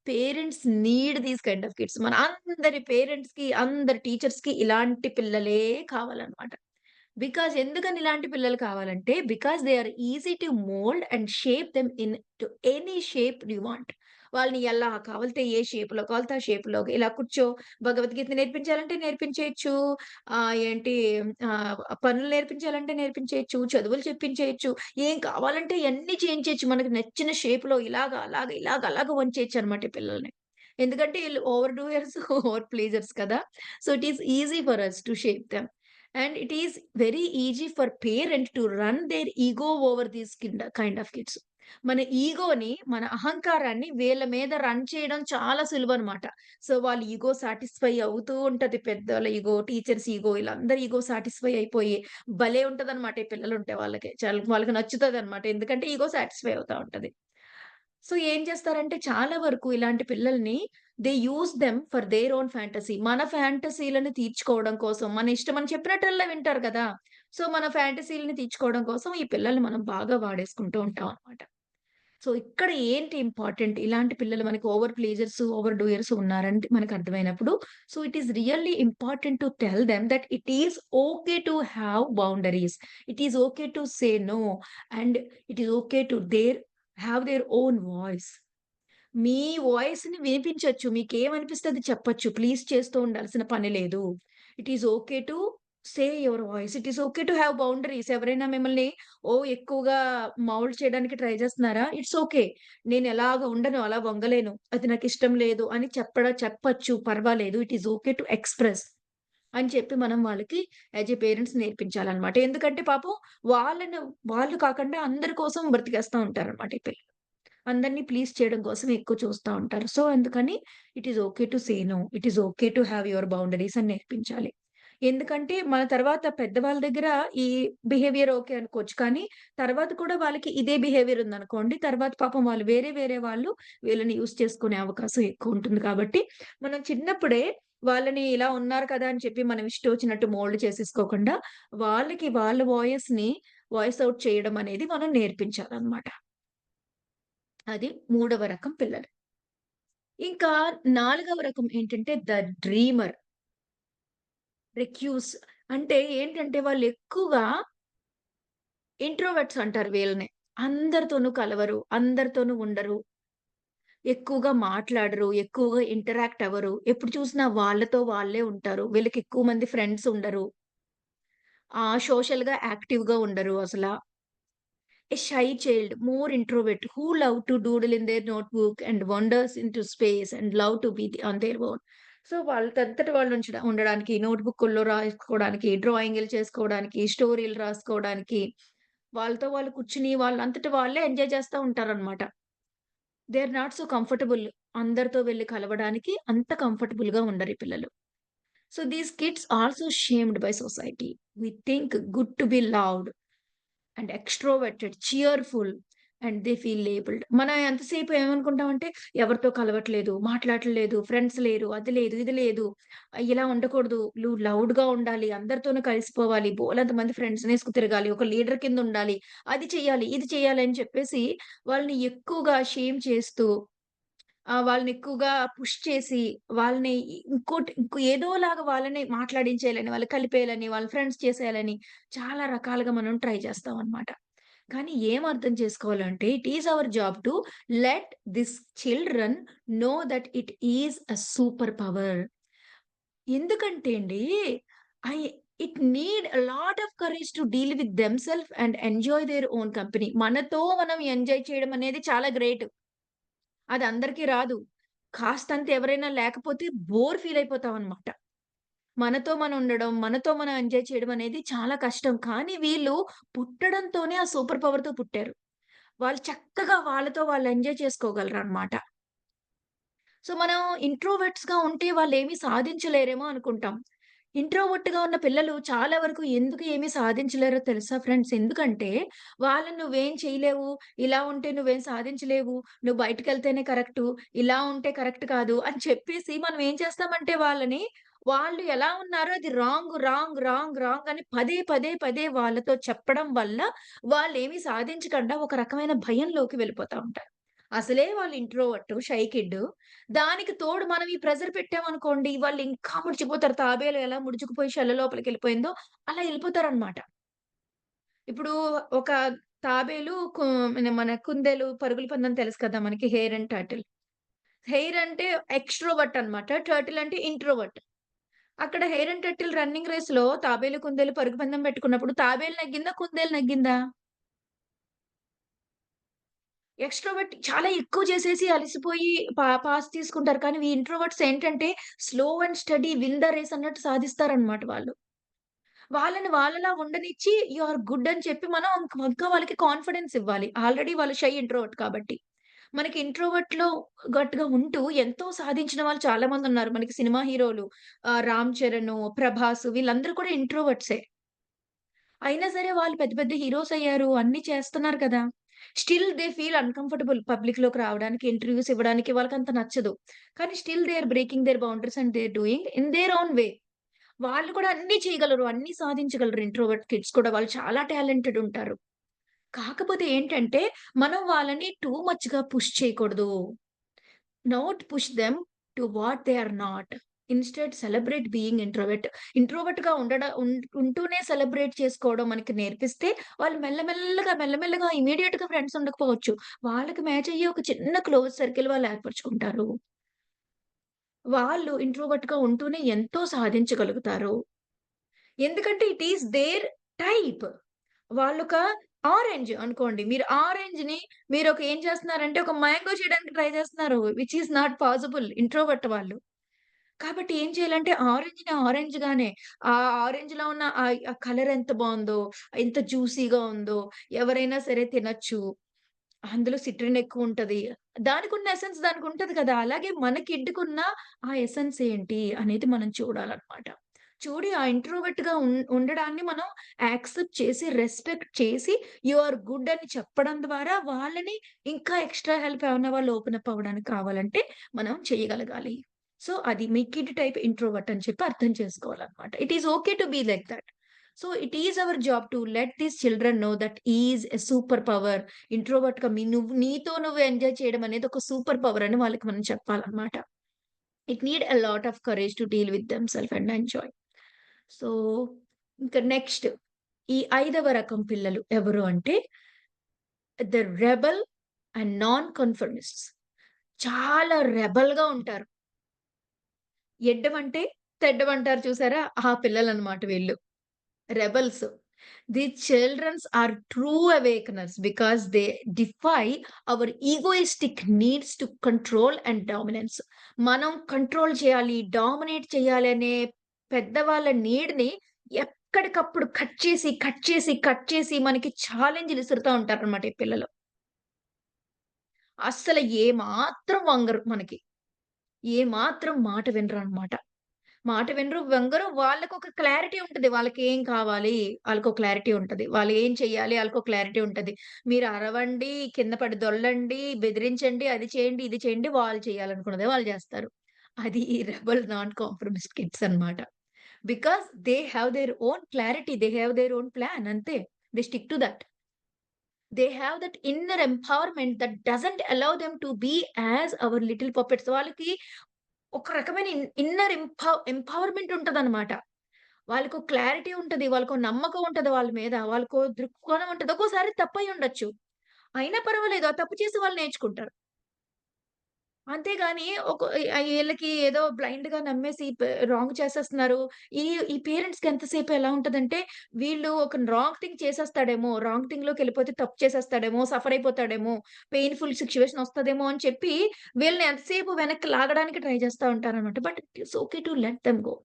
Parents need these kind of kids. మన అందరి పేరెంట్స్‌కి, అందరి టీచర్స్‌కి ఇలాంటి పిల్లలే కావాలనమాట. ఎందుకని ఇలాంటి పిల్లలు కావాలంటే, because they are easy to mould and shape them in to any shape you want. వాళ్ళని ఎలా కావాలితే ఏ షేప్‌లో కావాలితే ఆ షేప్‌లోకి ఇలా కూర్చో, భగవద్గీత నేర్పించాలంటే నేర్పించేయొచ్చు. ఏంటి పనులు నేర్పించాలంటే నేర్పించేయొచ్చు. చదువులు చెప్పించేయొచ్చు. ఏం కావాలంటే అయన్నీ చేయించేయొచ్చు. మనకు నచ్చిన షేప్‌లో ఇలాగ, అలాగ, ఇలాగ, అలాగ వంచేయొచ్చనమాట ఈ పిల్లల్ని. ఎందుకంటే ఈళ్ళు ఓవర్ డూయర్స్, ఓవర్ ప్లీజర్స్ కదా! So, it is easy for us to shape them. And it is very easy for parent to run their ego over these kind of kids. మన ఈగోని, మన అహంకారాన్ని వీళ్ళ మీద రన్ చేయడం చాలా సులువనమాట. సో, వాళ్ళ ఈగో సాటిస్ఫై అవుతూ ఉంటది. పెద్దోళ్ళ ఈగో, టీచర్స్ ఈగో ఈళ్ళందరి ఈగో సాటిస్ఫై అయిపోయి భలే ఉంటదనమాట ఈ పిల్లలుంటే వాళ్ళకి. వాళ్ళకి నచ్చుతదనమాట. ఎందుకంటే ఈగో సాటిస్ఫై అవుతా ఉంటది. సో, ఏం చేస్తారంటే చాలా వరకు ఇలాంటి పిల్లల్ని use them for their own fantasy. మన ఫ్యాంటసీలని తీర్చుకోవడం కోసం, మన ఇష్టం అని చెప్పినట్టల్లా వింటారు కదా! సో, మన ఫ్యాంటసీలని తీర్చుకోవడం కోసం ఈ పిల్లల్ని మనం బాగా వాడేసుకుంటూ ఉంటాం అన్నమాట. సో, ఇక్కడ ఏంటి ఇంపార్టెంట్ ఇలాంటి పిల్లలు మనకి ఓవర్ ప్లీజర్స్, ఓవర్ డూయర్స్ ఉన్నారని మనకు అర్థమైనప్పుడు, so, it is really important to tell them that it is okay to have boundaries. It is okay to say no and it is okay to have their own voice. మీ వాయిస్‌ని వినిపించొచ్చు. మీకేమనిపిస్తే అది చెప్పొచ్చు. Please చేస్తూ ఉండాల్సిన పని లేదు. It is okay to say your voice. It is okay to have boundaries. ఎవరైనా మిమ్మల్ని ఎక్కువగా మౌల్డ్ చేయడానికి ట్రై చేస్తున్నారా? It's okay. నేనెలాగ ఉండను, అలా వంగలేను. అది నాకిష్టం లేదు అని చెప్పొచ్చు. పర్వాలేదు. It is okay to express అని చెప్పి మనం వాళ్ళకి యాస్ ఎ పేరెంట్స్ నేర్పించాలన్నమాట. ఎందుకంటే పాపం వాళ్ళని వాళ్ళు కాకుండా అందరి కోసం బ్రతికేస్తా ఉంటారన్నమాట ఈ పిల్లలు. అందరిని ప్లీజ్ చేయడం కోసం ఎక్కువ చూస్తా ఉంటారు. సో, అందుకని it is okay to say no. It is okay to have your boundaries అని నేర్పించాలి. ఎందుకంటే మన తర్వాత పెద్దవాళ్ళ దగ్గర ఈ బిహేవియర్ ఓకే అనుకోవచ్చు. కానీ తర్వాత కూడా వాళ్ళకి ఇదే బిహేవియర్ ఉందనుకోండి. తర్వాత పాపం వాళ్ళు వేరే వేరే వాళ్ళు వీళ్ళని యూజ్ చేసుకునే అవకాశం ఎక్కువుంటుంది కాబట్టి, మనం చిన్నప్పుడే వాళ్ళని ఇలా ఉన్నారు కదా! అని చెప్పి మనం ఇష్టమొచ్చినట్టు మోల్డ్ చేసేసుకోకుండా, వాళ్ళకి వాళ్ళ వాయిస్ ఔట్ చేయడం అనేది మనం నేర్పించాలన్నమాట. అది మూడవ రకం పిల్లలు. ఇంకా నాలుగవ రకం ఏంటంటే ద డ్రీమర్, రెక్యూస్ అంటే ఏంటంటే వాళ్ళెక్కువగా ఇంట్రోవర్ట్స్ అంటారు వీళ్ళని. అందరితోనూ కలవరు, అందరితోనూ ఉండరు, ఎక్కువగా మాట్లాడరు, ఎక్కువగా ఇంటరాక్ట్ అవ్వరు. ఎప్పుడు చూసినా వాళ్ళతో వాళ్ళే ఉంటారు. వీళ్ళకి ఎక్కువ మంది ఫ్రెండ్స్ ఉండరు. సోషల్‌గా యాక్టివ్‌గా ఉండరు అసల. A shy child, more introvert, who love to doodle in their notebook and wanders into space and love to be on their own. So, వాళ్ళకంతట వాళ్ళు ఉండడానికి, నోట్‌బుక్కుల్లో రాసుకోవడానికి, డ్రాయింగులు చేసుకోవడానికి, స్టోరీలు రాసుకోవడానికి, వాళ్ళతో వాళ్ళు కూర్చొని వాళ్ళంతట వాళ్ళే ఎంజాయ్ చేస్తా ఉంటారనమాట. They are not so comfortable. అందరితో వెళ్లి కలవడానికి అంత కంఫర్టబుల్‌గా ఉండరు ఈ పిల్లలు. So, these kids also shamed by society. We think good to be loved and extroverted, cheerful and they feel labelled. మనం ఎంతసేపు ఏమనుకుంటామంటే ఎవరితో కలవట్లేదు, మాట్లాడట్లేదు, ఫ్రెండ్స్ లేరు, అది లేదు, ఇది లేదు. ఇలా ఉండకూడదు. లౌడ్‌గా ఉండాలి, అందరితోనూ కలిసిపోవాలి, బోలెంత మంది ఫ్రెండ్స్‌నేసుకు తిరగాలి, ఒక లీడర్ కింద ఉండాలి, అది చెయ్యాలి, ఇది చెయ్యాలి అని చెప్పేసి వాళ్ళని ఎక్కువగా షేమ్ చేస్తూ వాళ్ళని ఎక్కువగా పుష్ చేసి, వాళ్ళని ఇంకో ఏదోలాగా వాళ్ళని మాట్లాడించేయాలని, వాళ్ళని కలిపేయాలని, వాళ్ళ ఫ్రెండ్స్ చేసేయాలని చాలా రకాలుగా మనం ట్రై చేస్తామనమాట. కానీ ఏం అర్థం చేసుకోవాలంటే it is our job to let this children know that it is a super power. ఎందుకంటే అండి, I it need a lot of courage to deal with themselves and enjoy their own company. మనతో మనం enjoy చేయడం అనేది చాలా great. అది అందరికీ రాదు. కాస్తంత ఎవరైనా లేకపోతే బోర్ ఫీల్ అయిపోతామనమాట. మనతో మనం ఉండడం, మనతో మనం ఎంజాయ్ చేయడం అనేది చాలా కష్టం. కానీ వీళ్ళు పుట్టడంతోనే ఆ సూపర్ పవర్‌తో పుట్టారు. వాళ్ళు చక్కగా వాళ్ళతో వాళ్ళు ఎంజాయ్ చేసుకోగలరనమాట. సో, మనం ఇంట్రోవర్ట్స్‌గా ఉంటే వాళ్ళేమి సాధించలేరేమో అనుకుంటాం. ఇంట్రోవర్ట్‌గా ఉన్న పిల్లలు చాలా వరకు ఎందుకు ఏమి సాధించలేరో తెలుసా ఫ్రెండ్స్? ఎందుకంటే వాళ్ళని "నువ్వేం చేయలేవు, ఇలా ఉంటే నువ్వేం సాధించలేవు, నువ్వు బయటికెళ్తేనే కరెక్టు, ఇలా ఉంటే కరెక్ట్ కాదు" అని చెప్పేసి మనం ఏం చేస్తామంటే వాళ్ళని వాళ్ళు ఎలా ఉన్నారో అది రాంగ్, రాంగ్, రాంగ్, రాంగ్ అని పదే, పదే, పదే వాళ్ళతో చెప్పడం వల్ల వాళ్ళేమి సాధించకుండా ఒక రకమైన భయంలోకి వెళ్ళిపోతా ఉంటారు. అసలే వాళ్ళు ఇంట్రోవర్ట్, షై కిడ్. దానికి తోడు మనం ఈ ప్రెషర్ పెట్టామనుకోండి, వాళ్ళు ఇంకా ముడిచిపోతారు. తాబేలు ఎలా ముడుచుకుపోయి షెల్ల లోపలికెళ్ళిపోయిందో అలా ఎళ్ళిపోతారనమాట. ఇప్పుడు ఒక తాబేలు మన కుందేలు పరుగుల పందెం తెలుసు కదా! మనకి హెయిర్ అండ్ టర్టిల్. హెయిర్ అంటే ఎక్స్‌ట్రోవర్ట్ అన్నమాట. టర్టిల్ అంటే ఇంట్రోవర్ట్. అక్కడ హెయిర్ అండ్ టర్టిల్ రన్నింగ్ రేస్‌లో తాబేలు, కుందేలు పరుగు పందెం పెట్టుకున్నప్పుడు తాబేలు నెగ్గిందా? కుందేలు నెగ్గిందా? ఎక్స్‌ట్రోవర్ట్ చాలా ఎక్కువ చేసేసి అలిసిపోయి పాస్ తీసుకుంటారు. కానీ ఈ ఇంట్రోవర్ట్స్ ఏంటంటే slow and steady win the race అన్నట్టు సాధిస్తారన్నమాట వాళ్ళు. వాళ్ళని వాళ్ళలా ఉండనిచ్చి యూ ఆర్ గుడ్ అని చెప్పి మనం ఇంకా వాళ్ళకి కాన్ఫిడెన్స్ ఇవ్వాలి. ఆల్రెడీ వాళ్ళు షై ఇంట్రోవర్ట్ కాబట్టి. మనకి ఇంట్రోవర్ట్‌లో గట్టుగా ఉంటూ ఎంతో సాధించిన వాళ్ళు చాలా మందున్నారు. మనకి సినిమా హీరోలు 'రామ్ చరణ్', 'ప్రభాస్' వీళ్ళందరూ కూడా ఇంట్రోవర్ట్సే. అయినా సరే వాళ్ళు పెద్ద పెద్ద హీరోస్ అయ్యారు. అన్నీ చేస్తున్నారు కదా! స్టిల్ దే ఫీల్ అన్‌కంఫర్టబుల్ పబ్లిక్‌లోకి రావడానికి, ఇంటర్‌వ్యూస్ ఇవ్వడానికి వాళ్ళకంత నచ్చదు. కానీ still they are breaking their boundaries and they are doing in their own way. వాళ్ళు కూడా అన్నీ చేయగలరు. అన్నీ సాధించగలరు ఇంట్రోవర్ట్ కిడ్స్ కూడా. వాళ్ళు చాలా టాలెంటెడ్ ఉంటారు. కాకపోతే ఏంటంటే, మనం వాళ్ళని టూ మచ్‌గా పుష్ చేయకూడదు. Not push them to what they are not. Instead celebrate being introvert. ఇంట్రోవర్ట్‌గా ఉంటూనే సెలబ్రేట్ చేసుకోవడం మనకి నేర్పిస్తే, వాళ్ళు మెల్లమెల్లగా, మెల్లమెల్లగా ఇమ్మీడియేట్‌గా ఫ్రెండ్స్ ఉండకపోవచ్చు. వాళ్ళకి మ్యాచ్ అయ్యే ఒక చిన్న క్లోజ్ సర్కిల్ వాళ్ళు ఏర్పరుచుకుంటారు. వాళ్ళు ఇంట్రోవర్ట్‌గా ఉంటూనే ఎంతో సాధించగలుగుతారు. ఎందుకంటే ఇట్ ఈస్ దేర్ టైప్. వాళ్ళొక ఆరెంజ్ అనుకోండి. మీరు ఆరెంజ్‌ని మీరొక ఏం చేస్తున్నారంటే ఒక మ్యాంగో చేయడానికి ట్రై చేస్తున్నారు. Which is not possible introvert వాళ్ళు. కాబట్టి ఏం చేయాలంటే ఆరెంజ్‌ని ఆరెంజ్‌గానే ఆ ఆరెంజ్‌లో ఉన్న ఆ కలర్ ఎంత బావుందో, ఎంత జ్యూసీగా ఉందో ఎవరైనా సరే తినొచ్చు. అందులో సిట్రిన్ ఎక్కువుంటది. దానికున్న ఎసెన్స్ దానికుంటది కదా! అలాగే మన కిడ్‌కున్న ఆ ఎసెన్స్ ఏంటి అనేది మనం చూడాలనమాట. చూడి ఆ ఇంట్రోవర్ట్‌గా ఉండడాన్ని మనం యాక్సెప్ట్ చేసి, రెస్పెక్ట్ చేసి, యూ ఆర్ గుడ్ అని చెప్పడం ద్వారా వాళ్ళని ఇంకా ఎక్స్‌ట్రా హెల్ప్ ఏమన్నా వాళ్ళు ఓపెన్ అప్ అవ్వడానికి కావాలంటే మనం చేయగలగాలి. సో, అది మీ కిడ్ టైప్ ఇంట్రోవర్ట్ అని చెప్పి అర్థం చేసుకోవాలనమాట. It is okay to be like that. So, it is our job to let these children know that is a super power. ఇంట్రోవర్ట్‌గా నీతో నువ్వు ఎంజాయ్ చేయడం అనేది ఒక సూపర్ పవర్ అని వాళ్ళకి మనం చెప్పాలన్నమాట. It need a lot of courage to deal with themselves and enjoy. So, ఇంకా నెక్స్ట్ ఈ ఐదవ రకం పిల్లలు ఎవరు అంటే the rebel and non conformists. చాలా రెబెల్‌గా ఉంటారు. ఎడ్డమంటే తెడ్డమంటారు చూసారా? ఆ పిల్లలన్నమాట వీళ్ళు. Rebels. The childrens are true awakeners because they defy our egoistic needs to control and dominance. మనం కంట్రోల్ చేయాలి, డామినేట్ చేయాలి అనే పెద్దవాళ్ళ నీడ్‌ని ఎక్కడికప్పుడు కట్ చేసి, కట్ చేసి, కట్ చేసి మనకి ఛాలెంజ్‌లు ఇసురుతా ఉంటారనమాట ఈ పిల్లలు. అస్సలు ఏమాత్రం వంగరు మనకి. ఏమాత్రం మాట వినరనమాట. మాట వినరు, వంగరు. వాళ్ళకొక క్లారిటీ ఉంటది. వాళ్ళకేం కావాలి? ఆళ్ళకో క్లారిటీ ఉంటది. వాళ్ళు ఏం చెయ్యాలి? ఆళ్ళకో క్లారిటీ ఉంటది. మీరు అరవండి, కింద పడి దొర్లండి, బెదిరించండి, అది చేయండి, ఇది చేయండి. వాళ్ళు చేయాలనుకున్నదే వాళ్ళు జేస్తారు. అది ఈ రెబెల్ నాన్ కాంప్రమైజ్ కిడ్స్ అన్నమాట. Because they have their own clarity. They have their own plan అంతే. They stick to that. They have that inner empowerment that doesn't allow them to be as our little puppets. వాళ్ళకి ఒక రకమైన inner empowerment ఉంటదనమాట. వాళ్ళకో clarity ఉంటది. వాళ్ళకో నమ్మకం ఉంటది వాళ్ళ మీద. వాళ్ళకో దృక్కోణం ఉంటది. ఒక్కోసారి తప్పయ్యుండొచ్చు. అయినా పర్వాలేదు. ఆ తప్పు చేసి వాళ్ళు నేర్చుకుంటారు. అంతేగాని ఈళ్ళకి ఏదో బ్లైండ్‌గా నమ్మేసి రాంగ్ చేసేస్తున్నారు. ఈ ఈ పేరెంట్స్‌కి ఎంతసేపు ఎలా ఉంటదంటే, వీళ్ళు ఒక రాంగ్ థింగ్ చేసేస్తాడేమో, రాంగ్ థింగ్‌లోకెళ్ళిపోతే తప్పు చేసేస్తాడేమో, సఫర్ అయిపోతాడేమో, పెయిన్‌ఫుల్ సిట్యుయేషన్ వస్తదేమో అని చెప్పి, వీళ్ళని ఎంతసేపు వెనక్కి లాగడానికి ట్రై చేస్తా ఉంటారనమాట. But it's okay to let them go.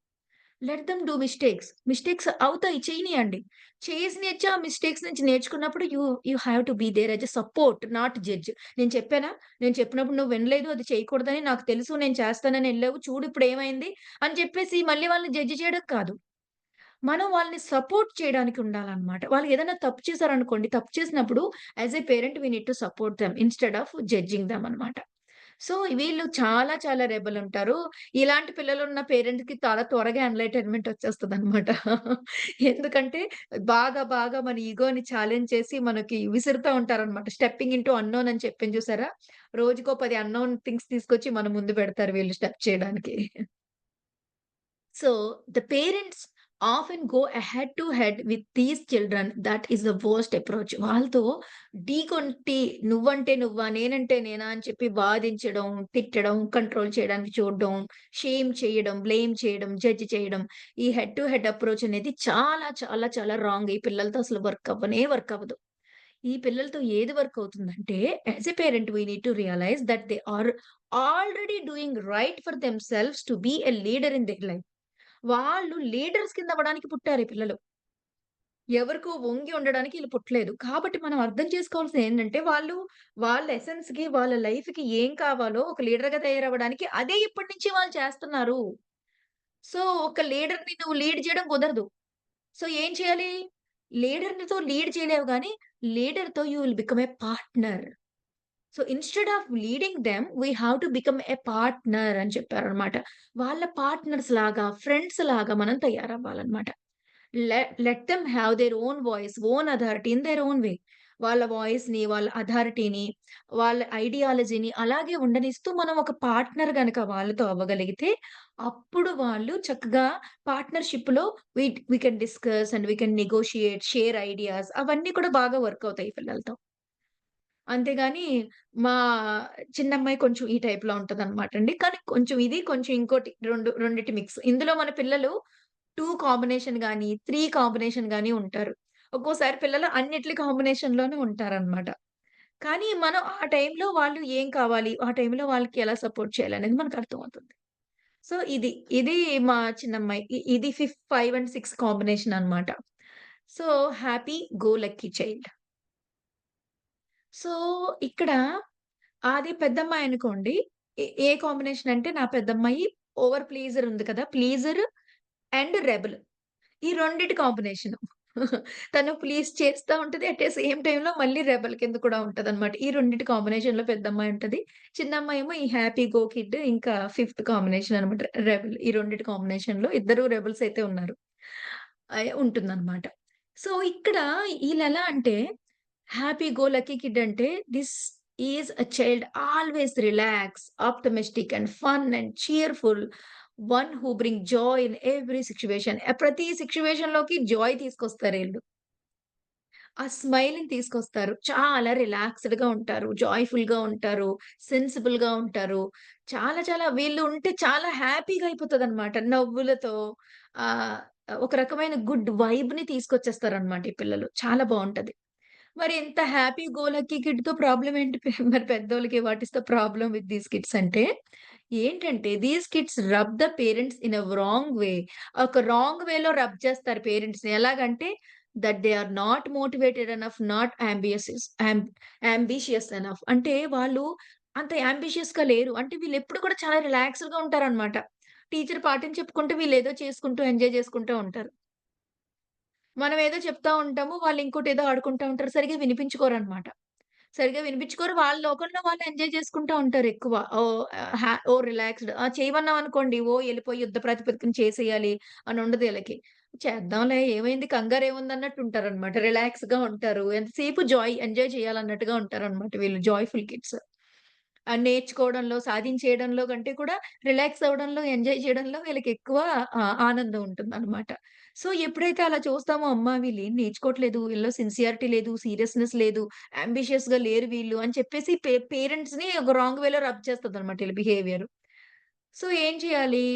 Let them do mistakes. Mistakes అవుతాయి. చేయనియండి. చేసినియచ్చే ఆ మిస్టేక్స్ నుంచి నేర్చుకున్నప్పుడు you have to be there as a support not judge. నేను చెప్పానా? నేను చెప్పినప్పుడు నువ్వు వినలేదు. అది చేయకూడదని నాకు తెలుసు. నేను చేస్తానని ఎళ్ళావు. చూడు ఇప్పుడేమైంది? అని చెప్పేసి మళ్ళీ వాళ్ళని జడ్జ్ చేయడం కాదు. మనం వాళ్ళని సపోర్ట్ చేయడానికి ఉండాలన్నమాట. వాళ్ళు ఏదైనా తప్పు చేశారనుకోండి, తప్పు చేసినప్పుడు as a parent we need to support them instead of judging them అన్నమాట. సో, వీళ్ళు చాలా చాలా రెబెల్ ఉంటారు. ఇలాంటి పిల్లలున్న పేరెంట్స్‌కి చాలా త్వరగా ఎన్‌లైటన్‌మెంట్ వచ్చేస్తదన్నమాట. ఎందుకంటే బాగా బాగా మన ఇగోని ఛాలెంజ్ చేసి మనకి విసురుతా ఉంటారన్నమాట. స్టెప్పింగ్ ఇంటూ అన్‌నోన్ అని చెప్పాను చూసారా? రోజుకో 10 అన్‌నోన్ థింగ్స్ తీసుకొచ్చి మన ముందు పెడతారు వీళ్ళు స్టెప్ చేయడానికి. So the parents often go head to head with these children. That is the worst approach. వాళ్ళతో ఢీకొట్టి నువ్వంటే నువ్వా? నేనంటే నేనా? అని చెప్పి వాదించడం, తిట్టడం, కంట్రోల్ చేయడానికి చూడడం, షేమ్ చేయడం, బ్లేమ్ చేయడం, జడ్జ్ చేయడం. ఈ హెడ్ టు హెడ్ అప్రోచ్ అనేది చాలా చాలా చాలా రాంగ్. ఈ పిల్లలతో అసలు వర్క్ అవ్వదు. ఈ పిల్లలతో ఏది వర్క్ అవుతుందంటే, as a parent we need to realise that they are already doing right for themselves to be a leader in their life. వాళ్ళు లీడర్స్ కింద అవ్వడానికి పుట్టారు ఈ పిల్లలు. ఎవరికో వంగి ఉండడానికి ఈళ్ళు పుట్టలేదు. కాబట్టి మనం అర్థం చేసుకోవాల్సిందేంటంటే, వాళ్ళ ఎసెన్స్‌కి, వాళ్ళ లైఫ్‌కి ఏం కావాలో ఒక లీడర్‌గా తయారవ్వడానికి అదే ఇప్పటి నుంచి వాళ్ళు చేస్తున్నారు. సో, ఒక లీడర్‌ని నువ్వు లీడ్ చేయడం కుదరదు. సో, ఏం చేయాలి? లీడర్‌నితో లీడ్ చేయలేవు గానీ, లీడర్‌తో you will become a partner. So, instead of leading them we have to become a partner అని చెప్పారనమాట. వాళ్ళ పార్ట్నర్స్ లాగా, ఫ్రెండ్స్ లాగా మనం తయారవ్వాలనమాట. Let them have their own voice, own authority in their own way. వాళ్ళ వాయిస్‌ని, వాళ్ళ అథారిటీని, వాళ్ళ ఐడియాలజీని అలాగే ఉండనిస్తూ మనం ఒక పార్ట్నర్ గనక వాళ్ళతో అవ్వగలిగితే, అప్పుడు వాళ్ళు చక్కగా పార్ట్నర్‌షిప్‌లో we can discuss and we can negotiate, share ideas అవన్నీ కూడా బాగా వర్క్ అవుతాయి ఈ పిల్లలతో. అంతేగాని మా చిన్నమ్మాయి కొంచెం ఈ టైప్‌లో ఉంటదనమాటండి. కానీ కొంచెం ఇది, కొంచెం ఇంకోటి రెండిటి మిక్స్. ఇందులో మన పిల్లలు 2 కాంబినేషన్ గాని, 3 కాంబినేషన్ గాని ఉంటారు. ఒక్కోసారి పిల్లలు అన్నిట్లి కాంబినేషన్‌లోనే ఉంటారనమాట. కానీ మనం ఆ టైంలో వాళ్ళు ఏం కావాలి? ఆ టైంలో వాళ్ళకి ఎలా సపోర్ట్ చేయాలనేది మనకర్థమవుతుంది. సో, ఇది మా చిన్నమ్మాయి. ఇది 5 అండ్ 6 కాంబినేషన్ అనమాట. So, happy go lucky child. So, ఇక్కడ అది పెద్దమ్మాయనుకోండి. ఏ కాంబినేషన్ అంటే నా పెద్దమ్మాయి ఓవర్ ప్లీజర్ ఉంది కదా! Pleaser and rebel. ఈ రెండిటి కాంబినేషను. తను ప్లీజ్ చేస్తా ఉంటది. అట్ ద సేమ్ టైమ్‌లో మళ్ళీ రెబెల్ కింద కూడా ఉంటదనమాట. ఈ రెండిటి కాంబినేషన్‌లో పెద్దమ్మాయి ఉంటది. చిన్నమ్మాయేమో ఈ హ్యాపీ గో కిడ్ ఇంకా ఫిఫ్త్ కాంబినేషన్ అనమాట రెబెల్. ఈ రెండిటి కాంబినేషన్‌లో ఇద్దరు రెబెల్స్ అయితే ఉన్నారు. ఉంటుందనమాట. సో, ఇక్కడ ఈళ్ళెలా అంటే హ్యాపీ గో లక్కీ కిడ్ అంటే this is a child always relax, optimistic and fun and cheerful. One who bring Joy in every situation. ప్రతి సిట్యుయేషన్‌లోకి జాయ్ తీసుకొస్తారీళ్ళు. ఆ స్మైల్‌ని తీసుకొస్తారు. చాలా రిలాక్స్‌డ్‌గా ఉంటారు. జాయ్‌ఫుల్‌గా ఉంటారు. సెన్సిబుల్‌గా ఉంటారు. చాలా చాలా వీళ్ళు ఉంటే చాలా హ్యాపీగా అయిపోతదనమాట. నవ్వులతో ఆహ్, ఒక రకమైన గుడ్ వైబ్‌ని తీసుకొచ్చేస్తారనమాట ఈ పిల్లలు. చాలా బావుంటది. మరి ఇంత హ్యాపీ గో లక్కీ కిడ్‌తో ప్రాబ్లమ్ ఏంటి? మరి పెద్దోళ్ళకి what is the problem with these kids అంటే, ఏంటంటే these kids rub the parents in a wrong way. ఒక రాంగ్ వేలో రబ్ చేస్తారు పేరెంట్స్‌ని. ఎలాగంటే that they are not motivated enough, not ambitious enough. అంటే వాళ్ళు అంత యాంబిషియస్‌గా లేరు. అంటే వీళ్ళెప్పుడు కూడా చాలా రిలాక్స్‌డ్‌గా ఉంటారనమాట. టీచర్ పాఠం చెప్పుకుంటూ వీళ్ళేదో చేసుకుంటూ ఎంజాయ్ చేసుకుంటూ ఉంటారు. మనం ఏదో చెప్తా ఉంటాము. వాళ్ళు ఇంకోటేదో ఆడుకుంటా ఉంటారు. సరిగ్గా వినిపించుకోరనమాట. సరిగ్గా వినిపించుకోరు. వాళ్ళ లోకంలో వాళ్ళు ఎంజాయ్ చేసుకుంటా ఉంటారెక్కువ. ఓహ్! రిలాక్స్‌డ్. చేయమన్నామనుకోండి, ఎళ్ళిపోయి యుద్ధ ప్రాతిపదికన చేసేయాలి అని ఉండదు ఈళ్ళకి. చేద్దాంలే ఏమైంది కంగారేముందన్నట్టు ఉంటారనమాట. రిలాక్స్‌గా ఉంటారు. ఎంతసేపు ఎంజాయ్ చేయాలన్నట్టుగా ఉంటారనమాట వీళ్ళు జాయ్‌ఫుల్ కిడ్స్. నేర్చుకోవడంలో, సాధించేయడంలో కంటే కూడా రిలాక్స్ అవ్వడంలో, ఎంజాయ్ చేయడంలో వీళ్ళకెక్కువ ఆనందం ఉంటుందనమాట. సో, ఎప్పుడైతే అలా చూస్తామో అమ్మా వీళ్ళేం నేర్చుకోవట్లేదు, వీళ్ళలో సిన్సియారిటీ లేదు, సీరియస్‌నెస్ లేదు, యాంబిషియస్‌గా లేరు వీళ్ళు అని చెప్పేసి పేరెంట్స్‌ని ఒక రాంగ్ వేలో రబ్ చేస్తదనమాట ఈళ్ళ బిహేవియర్. సో, ఏం చేయాలి?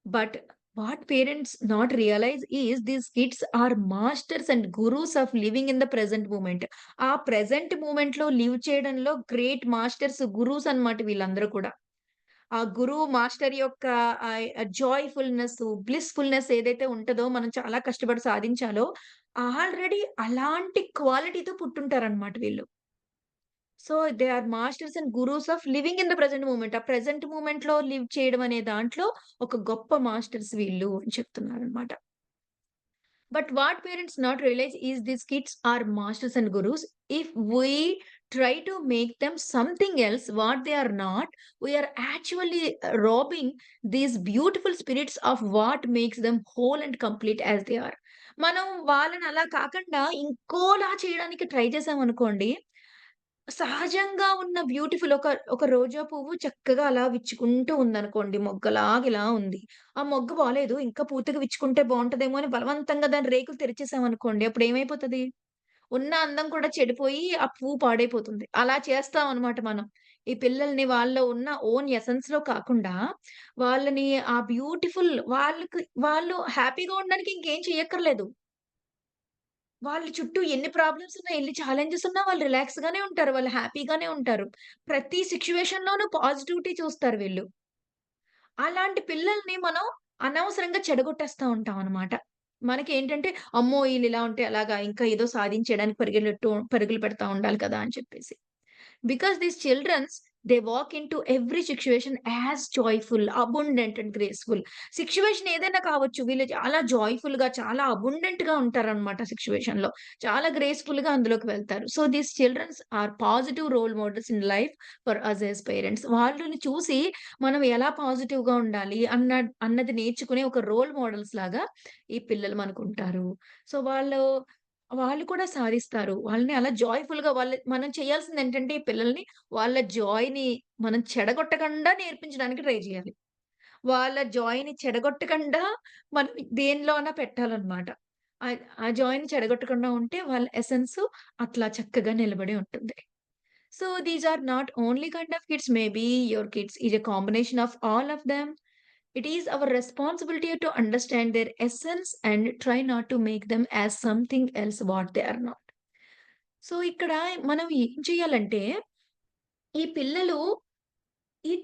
But what parents not realize is these kids are masters and gurus of living in the present moment. ఆ ప్రెజెంట్ మూమెంట్‌లో లివ్ చేయడంలో గ్రేట్ మాస్టర్స్, గురూస్ అన్నమాట వీళ్ళందరూ కూడా. ఆ గురువు మాస్టర్ యొక్క జాయ్‌ఫుల్‌నెస్, బ్లిస్‌ఫుల్‌నెస్ ఏదైతే ఉంటదో మనం చాలా కష్టపడి సాధించాలో ఆల్రెడీ అలాంటి క్వాలిటీతో పుట్టుంటారన్నమాట వీళ్ళు. So, they are masters and gurus of living in the present moment. ఆ ప్రెజెంట్ మూమెంట్‌లో లివ్ చేయడం అనే దాంట్లో ఒక గొప్ప మాస్టర్స్ వీళ్ళు అని చెప్తున్నారనమాట. But what parents not realise is these kids are masters and gurus. If we try to make them something else what they are not, we are actually robbing these beautiful spirits of what makes them whole and complete as they are. మనం వాళ్ళని అలా కాకుండా ఇంకోలా చేయడానికి try చేసామనుకోండి, సహజంగా ఉన్న beautiful ఒక రోజా పువ్వు చక్కగా అలా విచ్చుకుంటూ ఉందనుకోండి. మొగ్గలాగా ఇలా ఉంది. ఆ మొగ్గ బాలేదు. ఇంకా పూతగా విచ్చుకుంటే బావుంటదేమో అని బలవంతంగా దాని రేకులు తెరిచేసామనుకోండి. అప్పుడేమైపోతది? ఉన్న అందం కూడా చెడిపోయి ఆ పువ్వు పాడైపోతుంది. అలా చేస్తామనమాట మనం. ఈ పిల్లల్ని వాళ్ళలో ఉన్న ఓన్ ఎసెన్స్‌లో కాకుండా, వాళ్ళని ఆ బ్యూటిఫుల్ వాళ్ళు హ్యాపీగా ఉండడానికి ఇంకేం చెయ్యక్కర్లేదు. వాళ్ళ చుట్టూ ఎన్ని ప్రాబ్లమ్స్ ఉన్నా, ఎన్ని ఛాలెంజెస్ ఉన్నా వాళ్ళు రిలాక్స్‌గానే ఉంటారు. వాళ్ళు హ్యాపీగానే ఉంటారు. ప్రతి సిట్యుయేషన్‌లోనూ పాజిటివిటీ చూస్తారు వీళ్ళు. అలాంటి పిల్లల్ని మనం అనవసరంగా చెడగొట్టేస్తా ఉంటామనమాట. మనకేంటంటే, అమ్మో! ఈళ్ళిలా ఉంటే ఎలాగా? ఇంకా ఏదో సాధించేయడానికి పరుగులు పెడతా ఉండాలి కదా! అని చెప్పేసి. Because these childrens, they walk into every situation as joyful, abundant and graceful. Situation ఏదైనా కావచ్చు. వీళ్ళు చాలా జాయ్‌ఫుల్‌గా, చాలా అబుండెంట్‌గా ఉంటారనమాట సిట్యుయేషన్‌లో. చాలా గ్రేస్‌ఫుల్‌గా అందులోకి వెళ్తారు. So, these childrens are positive role models in life for us as parents. వాళ్ళని చూసి మనం ఎలా పాజిటివ్‌గా ఉండాలి అన్నది నేర్చుకునే ఒక రోల్ మోడల్స్ లాగా ఈ పిల్లలు మనకుంటారు. సో, వాళ్ళు కూడా సాధిస్తారు. వాళ్ళని అలా జాయ్‌ఫుల్‌గా మనం చేయాల్సిందేంటంటే ఈ పిల్లల్ని వాళ్ళ జాయ్‌ని మనం చెడగొట్టకుండా నేర్పించడానికి ట్రై చేయాలి. వాళ్ళ జాయ్‌ని చెడగొట్టకుండా మనం దేనిలో అన్నా పెట్టాలన్నమాట. ఆ జాయ్‌ని చెడగొట్టకుండా ఉంటే వాళ్ళ ఎసెన్స్ అట్లా చక్కగా నిలబడి ఉంటుంది. So, these are not only kind of kids. Maybe your kids is a combination of all of them. It is our responsibility to understand their essence and try not to make them as something else what they are not. So, ఇక్కడ మనం ఏం చేయాలంటే, ఈ పిల్లలు ఈ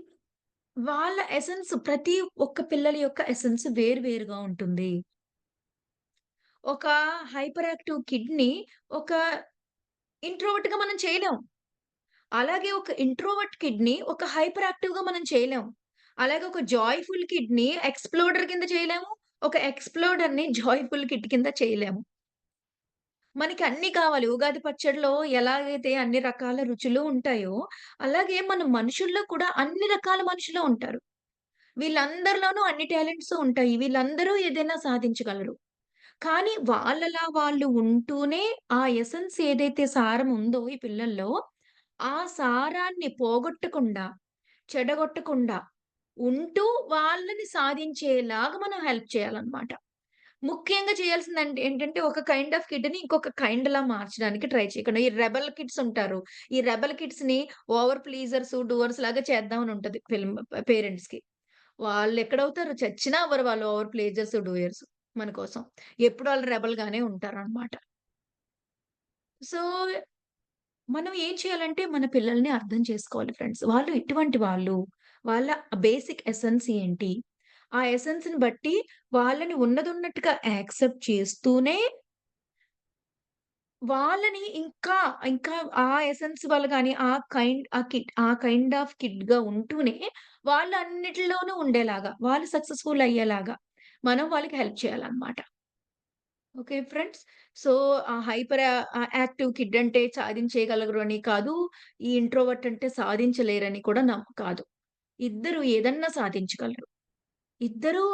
వాళ్ళ essence ప్రతి ఒక్క పిల్లల యొక్క ఎసెన్స్ వేరు వేరుగా ఉంటుంది. ఒక హైపర్ యాక్టివ్ కిడ్‌ని ఒక ఇంట్రోవర్ట్‌గా మనం చేయలేం. అలాగే ఒక ఇంట్రోవర్ట్ కిడ్‌ని ఒక హైపర్ యాక్టివ్‌గా మనం చేయలేం. అలాగే ఒక జాయ్‌ఫుల్ కిడ్‌ని ఎక్స్‌ప్లోడర్ కింద చేయలేము. ఒక ఎక్స్‌ప్లోడర్‌ని జాయ్‌ఫుల్ కిడ్ కింద చేయలేము. మనకి అన్నీ కావాలి. ఉగాది పచ్చడిలో ఎలాగైతే అన్ని రకాల రుచులు ఉంటాయో, అలాగే మన మనుషుల్లో కూడా అన్ని రకాల మనుషులు ఉంటారు. వీళ్ళందరిలోనూ అన్ని టాలెంట్స్ ఉంటాయి. వీళ్ళందరూ ఏదైనా సాధించగలరు. కానీ వాళ్ళలా వాళ్ళు ఉంటూనే ఆ ఎసెన్స్ ఏదైతే సారం ఉందో ఈ పిల్లల్లో, ఆ సారాన్ని పోగొట్టకుండా, చెడగొట్టకుండా ఉంటూ వాళ్ళని సాధించేలాగా మనం హెల్ప్ చేయాలన్నమాట. ముఖ్యంగా ఏంటంటే ఒక కైండ్ ఆఫ్ కిడ్‌ని ఇంకొక కైండ్‌లా మార్చడానికి ట్రై చేయకుండా, ఈ రెబెల్ కిడ్స్ ఉంటారు. ఈ రెబెల్ కిడ్స్‌ని ఓవర్ ప్లీజర్స్, డూవర్స్ లాగా చేద్దామని ఉంటది పేరెంట్స్‌కి. వాళ్ళెక్కడవుతారు? చచ్చినా అవ్వరు వాళ్ళు ఓవర్ ప్లేజర్స్, డూయర్స్ మన కోసం. ఎప్పుడు ఆళ్ళు రెబెల్‌గానే ఉంటారనమాట. సో, మనం ఏం చేయాలంటే మన పిల్లల్ని అర్థం చేసుకోవాలి ఫ్రెండ్స్. వాళ్ళు ఎటువంటి వాళ్ళు? వాళ్ళ బేసిక్ ఎసెన్స్ ఏంటి? ఆ ఎసెన్స్‌ని బట్టి వాళ్ళని ఉన్నదున్నట్టుగా యాక్సెప్ట్ చేస్తూనే వాళ్ళని ఇంకా ఆ ఎసెన్స్ వాళ్ళు గాని, ఆ కైండ్ ఆఫ్ కిడ్‌గా ఉంటూనే వాళ్ళు అన్నిటిలోనూ ఉండేలాగా, వాళ్ళు సక్సెస్‌ఫుల్ అయ్యేలాగా మనం వాళ్ళకి హెల్ప్ చేయాలన్నమాట. Okay friends. So, active kid అంటే సాధించేయగలరు అని కాదు. ఈ ఇంట్రోవర్ట్ అంటే సాధించలేరని కూడా కాదు. ఇద్దరు ఏదన్నా సాధించగలరు. ఇద్దరూ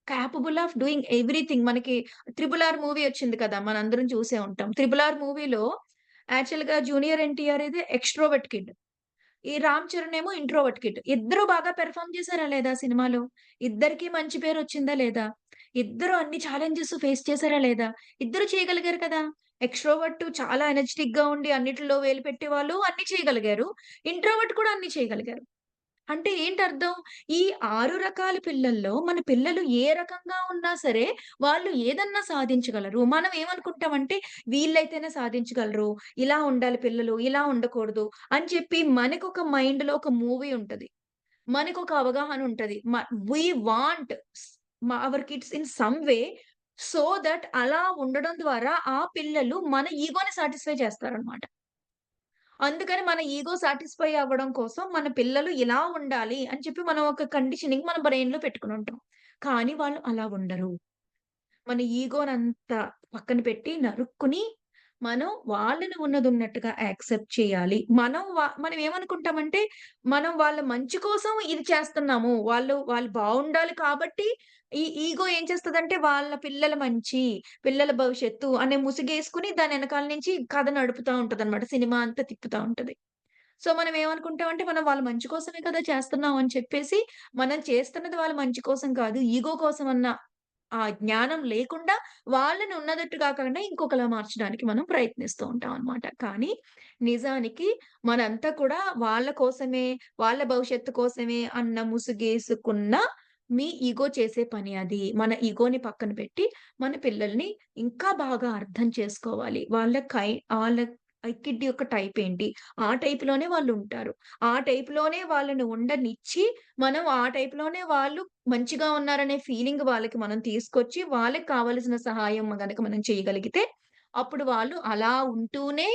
కేపబుల్ ఆఫ్ డూయింగ్ ఎవ్రీథింగ్. మనకి 'త్రిబుల్ ఆర్' మూవీ వచ్చింది కదా! మనందరం చూసే ఉంటాం. 'త్రిబుల్ ఆర్' మూవీలో యాక్చువల్‌గా జూనియర్ ఎన్టీఆర్ ఇది ఎక్స్‌ట్రోవర్ట్ కిడ్. ఈ 'రామ్ చరణ్' ఏమో ఇంట్రోవర్ట్ కిడ్. ఇద్దరు బాగా పెర్ఫార్మ్ చేసారా లేదా సినిమాలో? ఇద్దరికీ మంచి పేరొచ్చిందా లేదా? ఇద్దరు అన్ని ఛాలెంజెస్ ఫేస్ చేసారా లేదా? ఇద్దరు చేయగలిగారు కదా! ఎక్స్‌ట్రోవర్ట్ చాలా ఎనర్జిటిక్‌గా ఉండి అన్నిటిలో వేలు పెట్టేవాళ్ళు అన్ని చేయగలిగారు. ఇంట్రోవర్ట్ కూడా అన్ని చేయగలిగారు. అంటే ఏంటర్థం? ఈ 6 రకాల పిల్లల్లో మన పిల్లలు ఏ రకంగా ఉన్నా సరే, వాళ్ళు ఏదన్నా సాధించగలరు. మనం ఏమనుకుంటామంటే, వీళ్ళైతేనే సాధించగలరు. ఇలా ఉండాలి పిల్లలు, ఇలా ఉండకూడదు అని చెప్పి మనకొక మైండ్‌లో ఒక మూవీ ఉంటది. మనకొక అవగాహన ఉంటది. వి వాంట్ స్ our kids in some way so that అలా ఉండడం ద్వారా ఆ పిల్లలు మన ఇగోని సాటిస్ఫై చేస్తారనమాట. అందుకని మన ఇగో సాటిస్ఫై అవ్వడం కోసం మన పిల్లలు ఇలా ఉండాలి అని చెప్పి మనం ఒక కండిషనింగ్ మన బ్రెయిన్‌లో పెట్టుకొనుంటాం. కానీ వాళ్ళు అలా ఉండరు. మన ఈగోనంతా పక్కన పెట్టి నరుక్కుని, మనం వాళ్ళని ఉన్నదున్నట్టుగా యాక్సెప్ట్ చేయాలి. మనం ఏమనుకుంటామంటే, మనం వాళ్ళ మంచి కోసం ఇది చేస్తున్నాము. వాళ్ళు బావుండాలి కాబట్టి ఈ ఈగో ఏం చేస్తదంటే, వాళ్ళ పిల్లల మంచి, పిల్లల భవిష్యత్తు అనే ముసుగేసుకొని దాని ఎనకాల నుంచి కథ నడుపుతా ఉంటదనమాట. సినిమా అంతా తిప్పుతా ఉంటది. సో, మనం ఏమనుకుంటామంటే, మనం వాళ్ళ మంచి కోసమే కదా చేస్తున్నాం అని చెప్పేసి, మనం చేస్తున్నది వాళ్ళ మంచి కోసం కాదు, ఈగో కోసం అన్న ఆ జ్ఞానం లేకుండా వాళ్ళని ఉన్నదట్టు కాకుండా ఇంకొకలా మార్చడానికి మనం ప్రయత్నిస్తూ ఉంటాం అన్నమాట. కానీ నిజానికి మనంతా కూడా వాళ్ళ కోసమే, వాళ్ళ భవిష్యత్తు కోసమే అన్న ముసుగేసుకున్న మీ ఇగో చేసే పని అది. మన ఇగోని పక్కన పెట్టి మన పిల్లల్ని ఇంకా బాగా అర్థం చేసుకోవాలి. వాళ్ళ కిడ్ యొక్క టైప్ ఏంటి? ఆ టైప్‌లోనే వాళ్ళుంటారు. ఆ టైప్‌లోనే వాళ్ళని ఉండనిచ్చి మనం ఆ టైప్‌లోనే వాళ్ళు మంచిగా ఉన్నారనే ఫీలింగ్ వాళ్ళకి మనం తీసుకొచ్చి, వాళ్ళకి కావాల్సిన సహాయం గనక మనం చేయగలిగితే, అప్పుడు వాళ్ళు అలా ఉంటూనే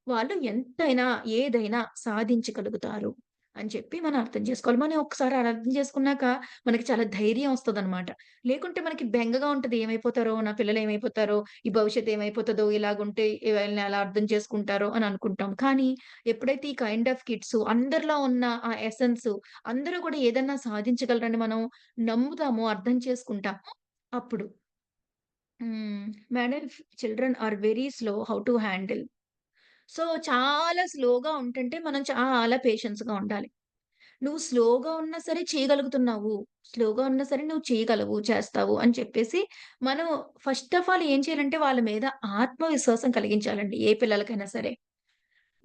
వాళ్ళు ఎంతైనా, ఏదైనా సాధించగలుగుతారు అని చెప్పి మనం అర్థం చేసుకోవాలి. మనం ఒకసారి అలా అర్థం చేసుకున్నాక మనకి చాలా ధైర్యం వస్తదనమాట. లేకుంటే మనకి బెంగగా ఉంటది. ఏమైపోతారో, నా పిల్లలు ఏమైపోతారో, ఈ భవిష్యత్తు ఏమైపోతదో, ఇలాగుంటే వీళ్ళని ఎలా అర్థం చేసుకుంటారో అని అనుకుంటాం. కానీ ఎప్పుడైతే ఈ కైండ్ ఆఫ్ కిడ్స్ అందరిలో ఉన్న ఆ ఎసెన్స్ అందరూ కూడా ఏదన్నా సాధించగలరని మనం నమ్ముతాము, అర్థం చేసుకుంటామో అప్పుడు. Hmm. Madam children are very slow how to handle. So, చాలా స్లోగా ఉంటుంటే మనం చాలా పేషెన్స్‌గా ఉండాలి. నువ్వు స్లోగా ఉన్నా సరే చేయగలుగుతున్నావు. స్లోగా ఉన్నా సరే నువ్వు చేయగలవు, చేస్తావు అని చెప్పేసి మనం ఫస్ట్ ఆఫ్ ఆల్ ఏం చేయాలంటే వాళ్ళ మీద ఆత్మవిశ్వాసం కలిగించాలండి. ఏ పిల్లలకైనా సరే.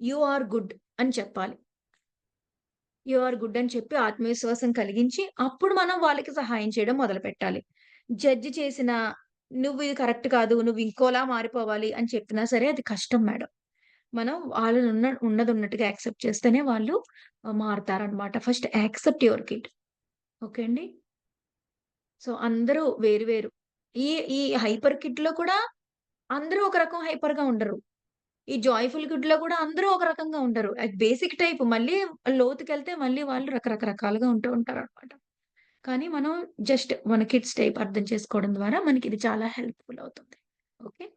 యూ ఆర్ గుడ్ అని చెప్పాలి. యూ ఆర్ గుడ్ అని చెప్పి ఆత్మవిశ్వాసం కలిగించి, అప్పుడు మనం వాళ్ళకి సహాయం చేయడం మొదలుపెట్టాలి. జడ్జ్ చేసినా, "నువ్వు ఇది కరెక్ట్ కాదు. నువ్వు ఇంకోలా మారిపోవాలి" అని చెప్పినా సరే అది కష్టం మేడం. మనం వాళ్ళని ఉన్నదున్నట్టుగా యాక్సెప్ట్ చేస్తేనే వాళ్ళు మారతారనమాట. First accept your kid. Okay అండి. సో, అందరూ వేరు వేరు. ఈ ఈ హైపర్ కిడ్‌లో కూడా అందరూ ఒక రకం హైపర్‌గా ఉండరు. ఈ జాయ్‌ఫుల్ కిడ్‌లో కూడా అందరూ ఒక రకంగా ఉండరు. అది బేసిక్ టైప్. మళ్ళీ లోతుకెళ్తే మళ్ళీ వాళ్ళు రకరకాలుగా ఉంటూ ఉంటారనమాట. కానీ మనం జస్ట్ మన కిడ్స్ టైప్ అర్థం చేసుకోవడం ద్వారా మనకిది చాలా హెల్ప్‌ఫుల్ అవుతుంది. Okay.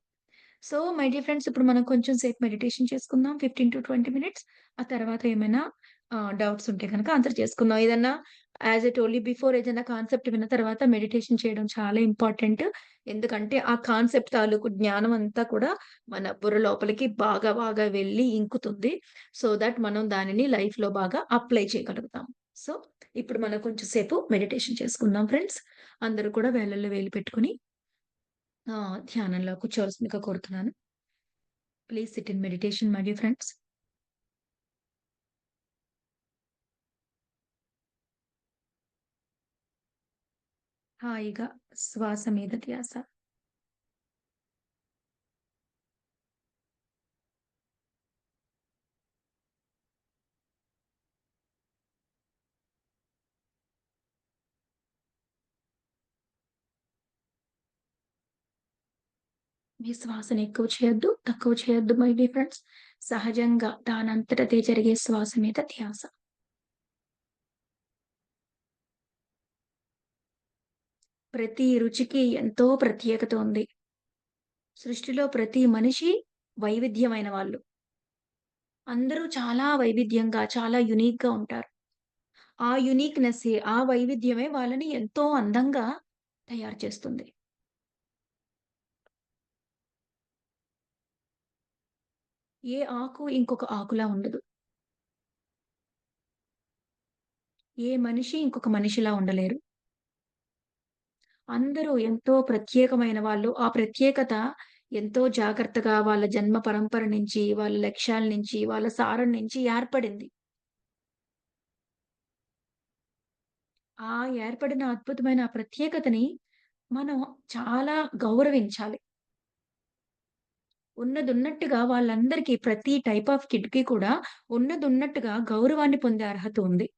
So, my dear friends ఇప్పుడు మనం కొంచెం సేపు మెడిటేషన్ చేసుకుందాం. 15-20 మినిట్స్. ఆ తర్వాత ఏమైనా డౌట్స్ ఉంటే గనక ఆన్సర్ చేసుకుందాం. ఏదన్నా as I told you before ఏదైనా కాన్సెప్ట్ విన్న తర్వాత మెడిటేషన్ చేయడం చాలా ఇంపార్టెంట్. ఎందుకంటే ఆ కాన్సెప్ట్ తాలూకు జ్ఞానం అంతా కూడా మన బుర్ర లోపలికి బాగా బాగా వెళ్లి ఇంకుతుంది. సో థట్ మనం దానిని లైఫ్‌లో బాగా అప్లై చేయగలుగుతాం. సో, ఇప్పుడు మనం కొంచెం సేపు మెడిటేషన్ చేసుకుందాం ఫ్రెండ్స్. అందరూ కూడా వేళ్ళల్లో వేలు పెట్టుకొని ధ్యానంలో కూర్చోవాల్సిందిగా కోరుతున్నాను. Please SIT in meditation my dear friends. హాయిగా శ్వాస మీద ధ్యాస. మీ శ్వాసను ఎక్కువ చేయొద్దు, తక్కువ చేయొద్దు మై డియర్ ఫ్రెండ్స్. సహజంగా దానంతట అదే జరిగే శ్వాస మీద ధ్యాస. ప్రతి రుచికి ఎంతో ప్రత్యేకత ఉంది. సృష్టిలో ప్రతి మనిషి వైవిధ్యమైన వాళ్ళు. అందరూ చాలా వైవిధ్యంగా, చాలా యూనిక్‌గా ఉంటారు. ఆ యూనిక్‌నెస్సే, ఆ వైవిధ్యమే వాళ్ళని ఎంతో అందంగా తయారు చేస్తుంది. ఏ ఆకు ఇంకొక ఆకులా ఉండదు. ఏ మనిషి ఇంకొక మనిషిలా ఉండలేరు. అందరూ ఎంతో ప్రత్యేకమైన వాళ్ళు. ఆ ప్రత్యేకత ఎంతో జాగ్రత్తగా వాళ్ళ జన్మ పరంపర నుంచి, వాళ్ళ లక్ష్యాల నుంచి, వాళ్ళ సారం నుంచి ఏర్పడింది. ఆ ఏర్పడిన అద్భుతమైన ఆ ప్రత్యేకతని మనం చాలా గౌరవించాలి. ఉన్నదున్నట్టుగా వాళ్ళందరికీ ప్రతి టైప్ ఆఫ్ కిడ్‌కి కూడా ఉన్నదున్నట్టుగా గౌరవాన్ని పొందే అర్హత ఉంది.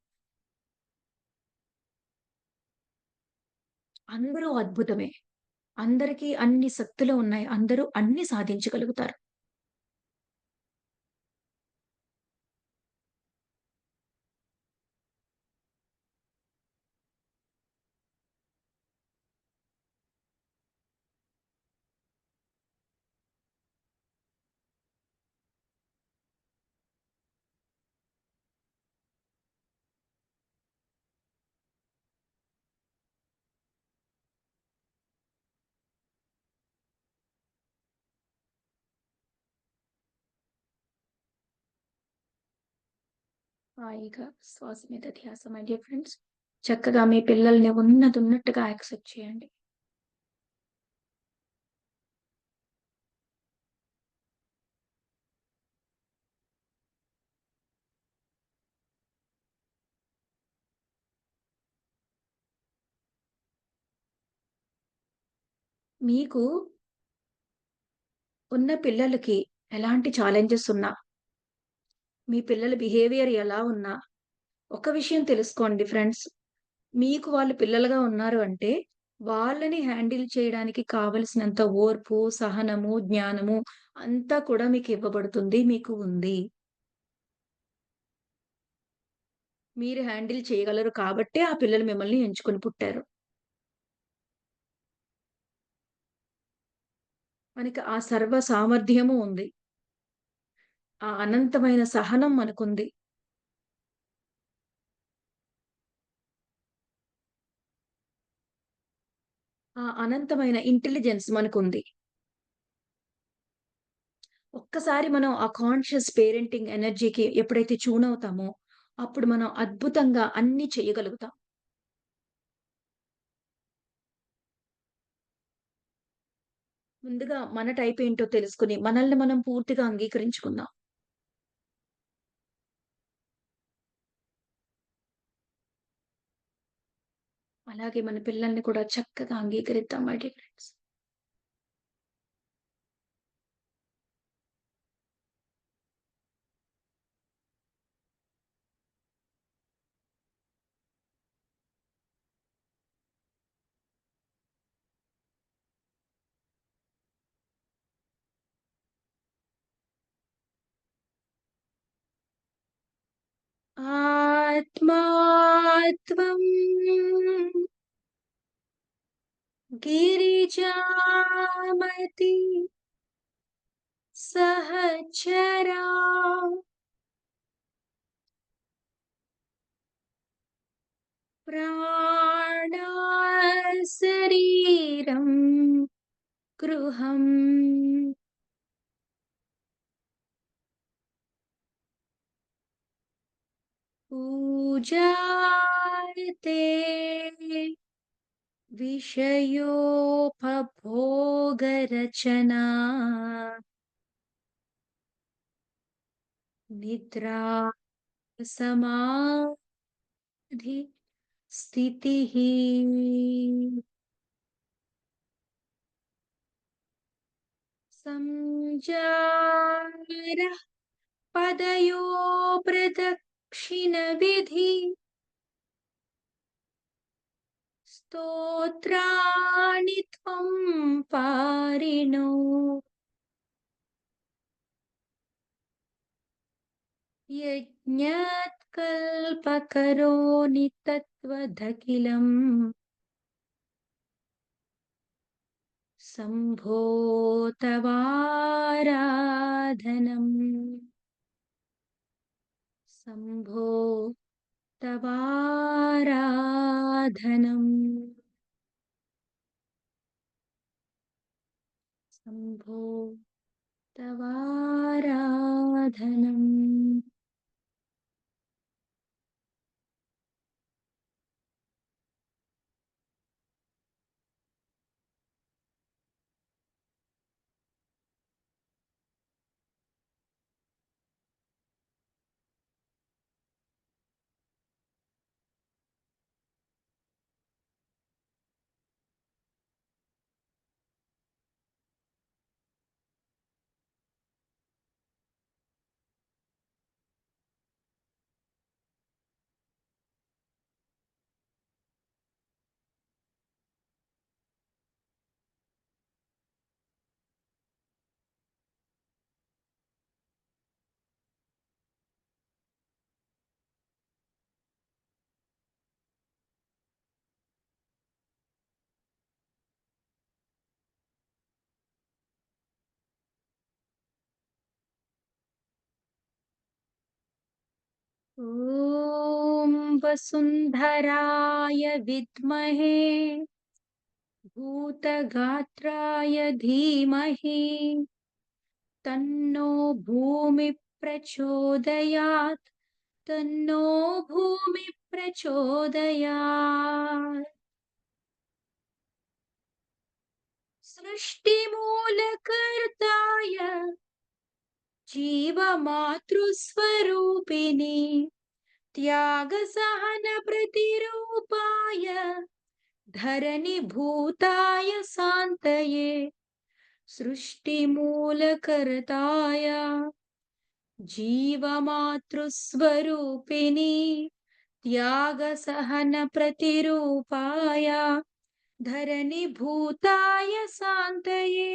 అందరూ అద్భుతమే. అందరికీ అన్ని శక్తులు ఉన్నాయి. అందరూ అన్నీ సాధించగలుగుతారు. హాయిగా శ్వాస మీద ధ్యాస మై డియర్ ఫ్రెండ్స్. చక్కగా మీ పిల్లల్ని ఉన్నదున్నట్టుగా యాక్సెప్ట్ చేయండి. మీకు ఉన్న పిల్లలకి ఎలాంటి ఛాలెంజెస్ ఉన్నా, మీ పిల్లల బిహేవియర్ ఎలా ఉన్నా, ఒక విషయం తెలుసుకోండి ఫ్రెండ్స్. మీకు వాళ్ళు పిల్లలుగా ఉన్నారు అంటే, వాళ్ళని హ్యాండిల్ చేయడానికి కావలసినంత ఓర్పు, సహనము, జ్ఞానము అంతా కూడా మీకివ్వబడుతుంది. మీకు ఉంది. మీరు హ్యాండిల్ చేయగలరు కాబట్టే ఆ పిల్లలు మిమ్మల్ని ఎంచుకొని పుట్టారు. మనకి ఆ సర్వ సామర్థ్యము ఉంది. ఆ అనంతమైన సహనం మనకుంది. ఆ అనంతమైన ఇంటెలిజెన్స్ మనకుంది. ఒక్కసారి మనం ఆ కాన్షియస్ పేరెంటింగ్ ఎనర్జీకి ఎప్పుడైతే ట్యూన్ అవుతామో, అప్పుడు మనం అద్భుతంగా అన్నీ చేయగలుగుతాం. ముందుగా మన టైప్ ఏంటో తెలుసుకొని, మనల్ని మనం పూర్తిగా అంగీకరించుకుందాం. అలాగే మన పిల్లల్ని కూడా చక్కగా అంగీకరిద్దాం మై డియర్ ఫ్రెండ్స్. ఆత్మా త్వం గిరిజామతి సహచరా ప్రాణా శరీరం గృహం పూజాయతే విషయోపభోగరచనా నిద్రా సమాధి స్థితిః సంజారः పదయో ప్రదక్షిణ విధి స్తోత్రాణి త్వం పారిణో యజ్ఞత్కల్పకరోని తత్వదఖిలం శంభో తవారాధనం శంభో తవారాధనం శంభో తవారాధనం ॐ वसुन्धराय विद्महे भूतगात्राय धीमहि तन्नो भूमिः प्रचोदयात्। तन्नो भूमिः प्रचोदयात्। सृष्टिमूलकर्ताय जीवमातृस्वरूपिणे त्यागसहनप्रतिरूपाय धरणिभूताय शान्तये सृष्टिमूलकर्ताय जीवमातृस्वरूपिणे त्यागसहनप्रतिरूपाय धरणिभूताय शान्तये।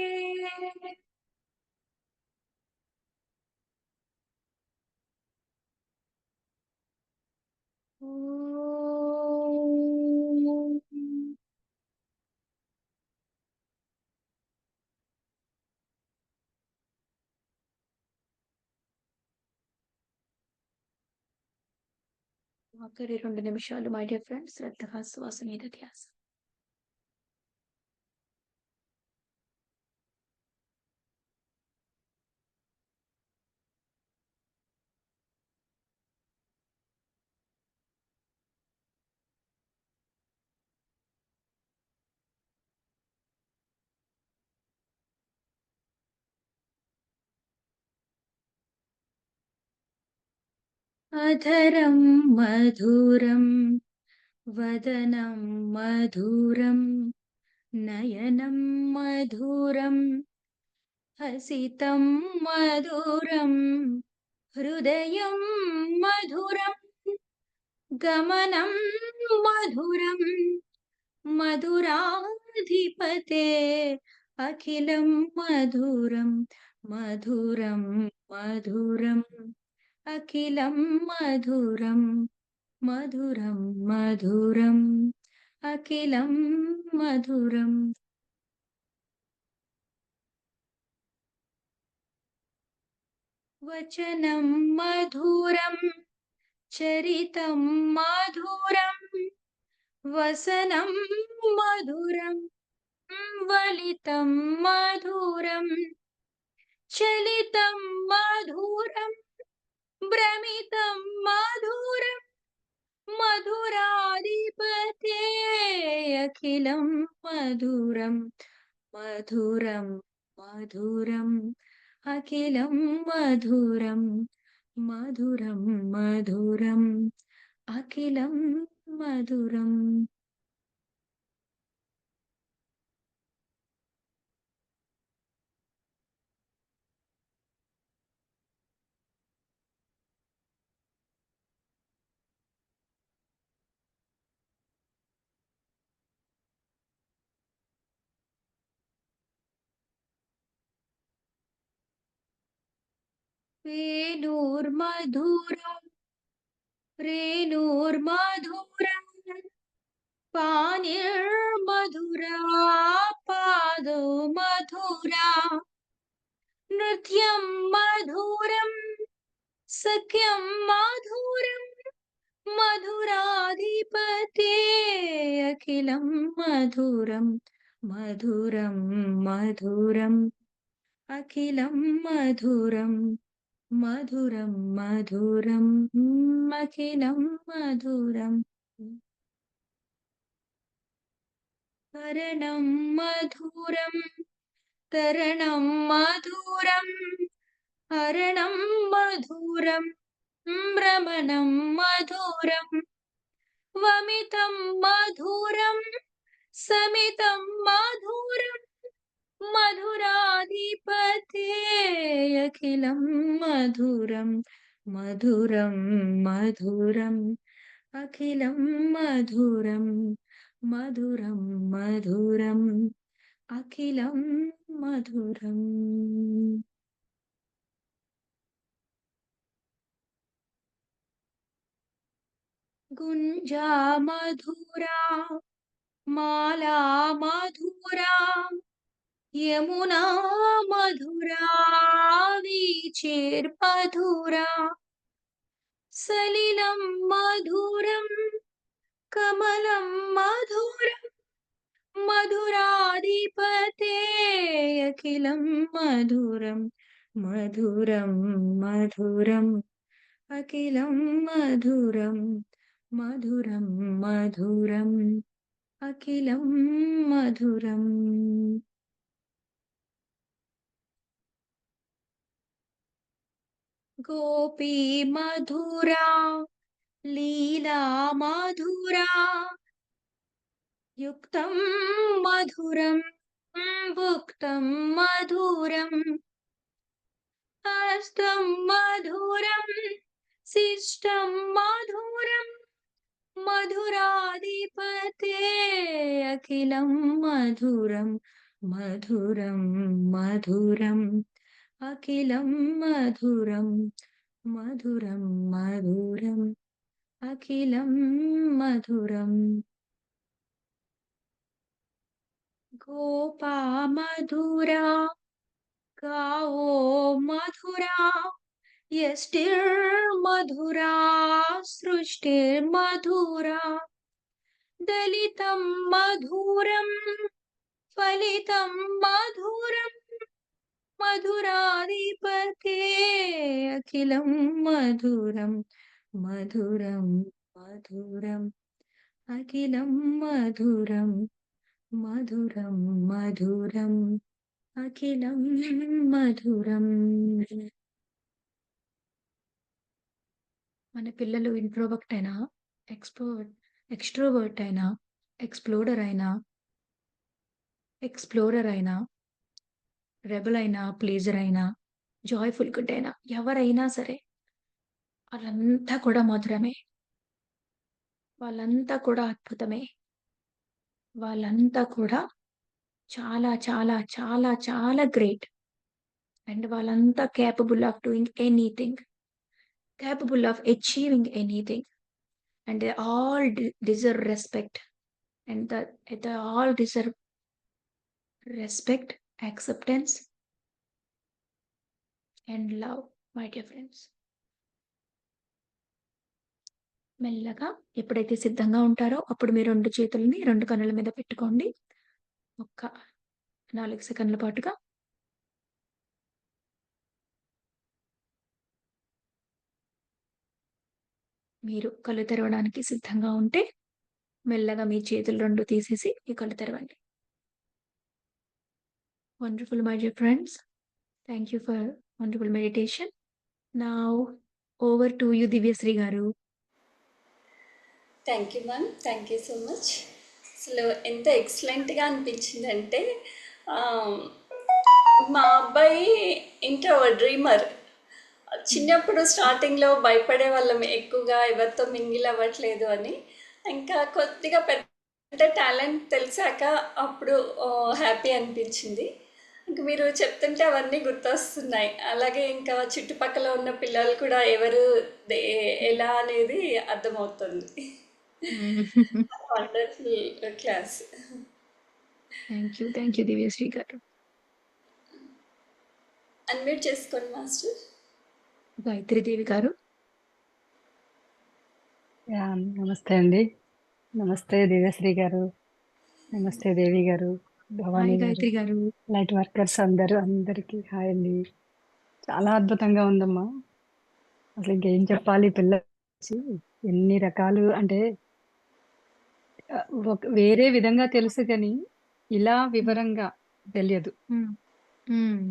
ఓం. ఆఖరి 2 నిమిషాలు మై డియర్ ఫ్రెండ్స్ శ్రద్ధగా శ్వాస మీద ధ్యాస. అధరం మధురం వదనం మధురం నయనం మధురం హసితం మధురం హృదయం మధురం గమనం మధురం మధురాధిపతే అఖిలం మధురం మధురం మధురం అఖిలం మధురం మధురం మధురం అఖిలం మధురం. వచనం మధురం చరితం మధురం వసనం మధురం వలితం మధురం చలితం మధురం భ్రమితం మధురం మధురాధిపతే అఖిలం మధురం మధురం మధురం అఖిలం మధురం మధురం మధురం అఖిలం మధురం. వేణోర్మధురం రేణోర్మధురం పానిర్మధురా పాదో మధురా నృత్యం మధురం సఖ్యం మధురం మధురాధిపతే అఖిలం మధురం మధురం మధురం అఖిలం మధురం మధురం మధురం అఖిలం మధురం. కరణం మధురం తరణం మధురం హరణం మధురం భ్రమణం మధురం వమితం మధురం సమితం మధురం మధురాధిపతే అఖిలం మధురం మధురం మధురం అఖిలం మధురం మధురం మధురం అఖిలం మధురం. గుంజా మధురా మాలా మధురా యమునా మధురా వీచేర్మధురా సలిలం మధురం కమలం మధురం మధురాధిపతే అఖిలం మధురం మధురం మధురం అఖిలం మధురం మధురం మధురం అఖిలం మధురం. గోపీ మధురా లీలా మధురా యుక్తం మధురం భుక్తం మధురం హస్తం మధురం శిష్టం మధురం మధురాధిపతే అఖిలం మధురం మధురం మధురం అఖిలం మధురం మధురం మధురం అఖిలం మధురం. గోపా మధురా గావో మధురా యష్టిర్మధురా సృష్టిర్మధురా దళితం మధురం ఫలితం మధురం మధురాధిపతే అఖిలం మధురం మధురం మధురం అఖిలం మధురం మధురం మధురం అఖిలం మధురం. మన పిల్లలు ఇంట్రోవర్ట్ అయినా, ఎక్స్‌ట్రోవర్ట్ అయినా, ఎక్స్‌ప్లోరర్ అయినా, రెబెల్ అయినా, ప్లీజర్ అయినా, జాయ్‌ఫుల్ కిడ్ అయినా, ఎవరైనా సరే వాళ్ళంతా కూడా మధురమే. వాళ్ళంతా కూడా అద్భుతమే. వాళ్ళంతా కూడా చాలా, చాలా, చాలా, చాలా గ్రేట్. అండ్ వాళ్ళంతా capable of doing anything. Capable of achieving anything. And they all deserve respect, and they all deserve respect, acceptance and love, my dear friends. మెల్లగా ఎప్పుడైతే సిద్ధంగా ఉంటారో అప్పుడు మీ 2 చేతులని 2 కన్నుల మీద పెట్టుకోండి. ఒక్క 4 సెకన్ల పాటుగా. మీరు కళ్ళు తెరవడానికి సిద్ధంగా ఉంటే మెల్లగా మీ చేతులు 2 తీసేసి మీ కళ్ళు తెరవండి. Wonderful, my dear friends. Thank you for wonderful meditation. Now over to you, Divyasri garu. Thank you ma'am, thank you so much. అసలు ఎంత ఎక్సలెంట్గా అనిపించిందంటే, మా అబ్బాయి ఇంట్రోవర్ట్ డ్రీమర్. చిన్నప్పుడు స్టార్టింగ్లో భయపడే వాళ్ళం ఎక్కువగా, ఎవరితో మింగిల్ అవ్వట్లేదు అని. ఇంకా కొద్దిగా పెద్ద టాలెంట్ తెలిసాక అప్పుడు హ్యాపీ అనిపించింది. ఇంక మీరు చెప్తుంటే అవన్నీ గుర్తొస్తున్నాయి. అలాగే ఇంకా చుట్టుపక్కల ఉన్న పిల్లలు కూడా ఎవరు ఎలా అనేది అర్థమవుతుంది. Wonderful class. Thank you Divyashree గారు. అన్మ్యూట్ చేసుకోండి మాస్టర్. గాయత్రి దేవి గారు. నమస్తే అండి. నమస్తే దివ్యశ్రీ గారు, నమస్తే దేవి గారు, భవానీ గాయత్రి గారు, లైట్ వర్కర్స్ అందరికీ హాయ్ అండి. చాలా అద్భుతంగా ఉందమ్మా. అసలు ఇంకేం చెప్పాలి, పిల్లలు ఎన్ని రకాలు అంటే వేరే విధంగా తెలుసు కానీ ఇలా వివరంగా తెలియదు.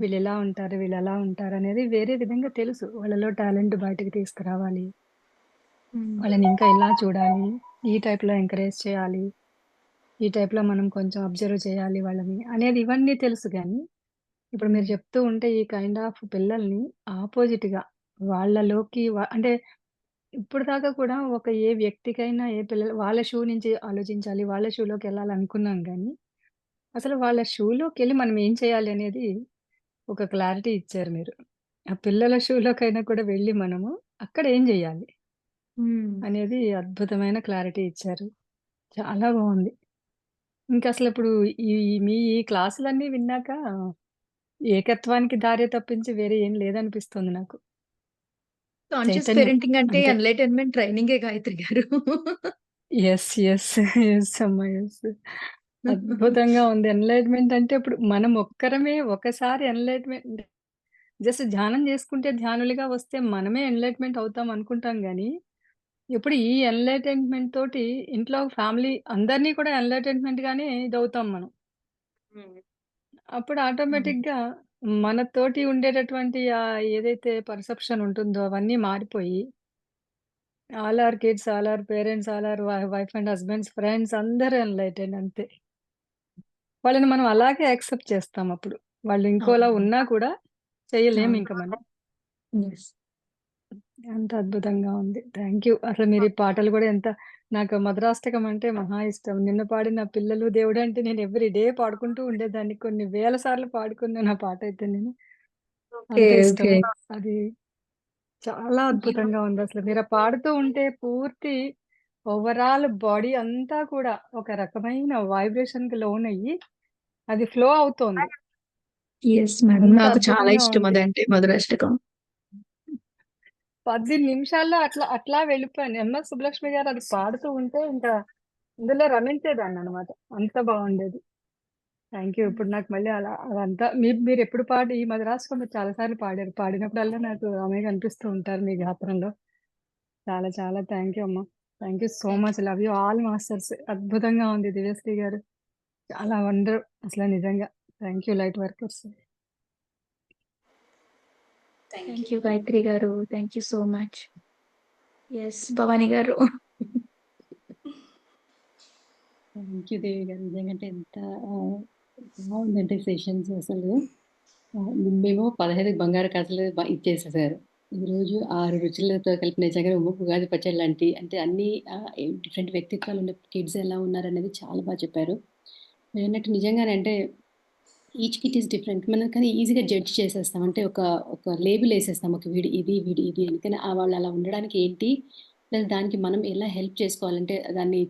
వీళ్ళు ఎలా ఉంటారు, వీళ్ళు ఎలా ఉంటారు అనేది వేరే విధంగా తెలుసు. వాళ్ళలో టాలెంట్ బయటకు తీసుకురావాలి, వాళ్ళని ఇంకా ఎలా చూడాలి, ఈ టైప్ లో ఎంకరేజ్ చేయాలి, ఈ టైప్ లో మనం కొంచెం అబ్జర్వ్ చేయాలి వాళ్ళని అనేది ఇవన్నీ తెలుసు. కానీ ఇప్పుడు మీరు చెప్తూ ఉంటే ఈ కైండ్ ఆఫ్ పిల్లల్ని ఆపోజిట్ గా వాళ్ళలోకి అంటే ఇప్పుడు దాకా కూడా ఏ వ్యక్తికైనా ఏ పిల్లలు వాళ్ళ షూ నుంచి ఆలోచించాలి, వాళ్ళ షూలోకి వెళ్ళాలి అనుకున్నాం. కానీ అసలు వాళ్ళ షూలోకి వెళ్ళి మనం ఏం చేయాలి అనేది ఒక క్లారిటీ ఇచ్చారు మీరు. ఆ పిల్లల షూలోకైనా కూడా వెళ్ళి మనము అక్కడ ఏం చేయాలి అనేది అద్భుతమైన క్లారిటీ ఇచ్చారు. చాలా బాగుంది. ఇంకా అసలు ఇప్పుడు మీ ఈ క్లాసులన్నీ విన్నాక ఏకత్వానికి దారి తప్పించి వేరే ఏం లేదనిపిస్తుంది నాకు. కాన్షియస్ చైతన్యం. పేరెంటింగ్ అంటే అంతే. ఎన్‌లైటన్‌మెంట్ ట్రైనింగే గాయత్రి గారు. యెస్. యెస్. యెస్ అమ్మా! యెస్. అద్భుతంగా ఉంది. ఎన్‌లైట్‌మెంట్ అంటే ఇప్పుడు మనం ఒక్కరమే ఒకసారి ఎన్‌లైట్‌మెంట్ జస్ట్ ధ్యానం చేసుకుంటే ధ్యానులుగా వస్తే మనమే ఎన్‌లైట్‌మెంట్ అవుతాం అనుకుంటాం గానీ, ఇప్పుడు ఈ ఎన్‌లైటన్‌మెంట్ తోటి ఇంట్లో ఫ్యామిలీ అందరిని కూడా ఎన్‌లైటన్‌మెంట్ గానే ఇదవుతాం మనం. హ్మ్. అప్పుడు అవును. ఆటోమేటిక్‌గా మనతోటి ఉండేటటువంటి ఏదైతే పర్సెప్షన్ ఉంటుందో అవన్నీ మారిపోయి all are kids, all are parents, all are wife and husbands, friends అందరూ ఎన్‌లైటెండ్ అంతే. వాళ్ళని మనం అలాగే యాక్సెప్ట్ చేస్తాం అప్పుడు. వాళ్ళు ఇంకోలా అవును. ఉన్నా కూడా చేయలేం అవును. ఇంక మనం. యెస్. అంత అద్భుతంగా ఉంది. Thank you. అసలు మీరు ఈ పాటలు గూడా ఎంత నాకు మధురాష్టకం అంటే మహా ఇష్టం. నిన్న పాడిన 'పిల్లలు దేవుడే' అంటే నేను ఎవ్రీ డే పాడుకుంటూ ఉండేదాన్ని. కొన్ని వేల సార్లు పాడుకున్నాను ఆ పాటైతే నేను. ఓకే. అంత ఓకే. ఇష్టము. అది చాలా అద్భుతంగా ఉందసలు. మీరు పాడుతూ ఉంటే పూర్తి ఓవరాల్ బాడీ అంతా కూడా ఒక రకమైన వైబ్రేషన్‌కి లోనయ్యి అది ఫ్లో అవుతోంది. Yes madam. అంత నాకు చాలా అద్భుతంగా ఇష్టం ఉంది. అదంటే మధురాష్టకం. 10 నిమిషాల్లో అట్లా వెళ్ళిపోయాను. ఎంఎస్ సుబ్బలక్ష్మి గారు అది పాడుతూ ఉంటే ఇంకా ఇందులో రమించేదాన్ననమాట. అంత బావుండేది. Thank you. ఇప్పుడు నాకు మళ్ళీ అదంతా మీరెప్పుడు ఈ మధురాష్టకం మీరు చాలా సార్లు పాడారు. పాడినప్పుడల్లా నాకు ఆమె కనిపిస్తూ ఉంటారు మీ గాత్రంలో. చాలా చాలా థాంక్ యూ అమ్మా. Thank you so thank you. Much. Love you all masters. అద్భుతంగా ఉంది దివ్యశ్రీ గారు. చాలా అసల నిజంగా. Thank you light workers. Thank you. Thank you Gayatri గారు. Thank you so much. Yes Bhavani గారు. థ్యాంక్ యూ దేవి గారు. నిజంగంటే ఎంత బాగుందంటే సెషన్స్ అసలు. మేము 15 బంగారు కాసులు ఇచ్చేసేసారు. ఈరోజు 6 రుచులతో కలిపిన నిజంగా ఉగాది పచ్చడి లాంటి అంటే అన్ని డిఫరెంట్ వ్యక్తిత్వాలు ఉన్న కిడ్స్ ఎలా ఉన్నారనేది చాలా బాగా చెప్పారు. మీరన్నట్టు నిజంగానే అంటే ఈచ్ కిట్ ఈస్ డిఫరెంట్. మనం కానీ ఈజీగా జడ్జ్ చేసేస్తాం. అంటే ఒక లేబుల్ ఏసేస్తాం. ఒక వీడు ఇది అని. కానీ వాళ్ళు అలా ఉండడానికి ఏంటి? ప్లస్ దానికి మనం ఎలా హెల్ప్ చేసుకోవాలంటే దాన్ని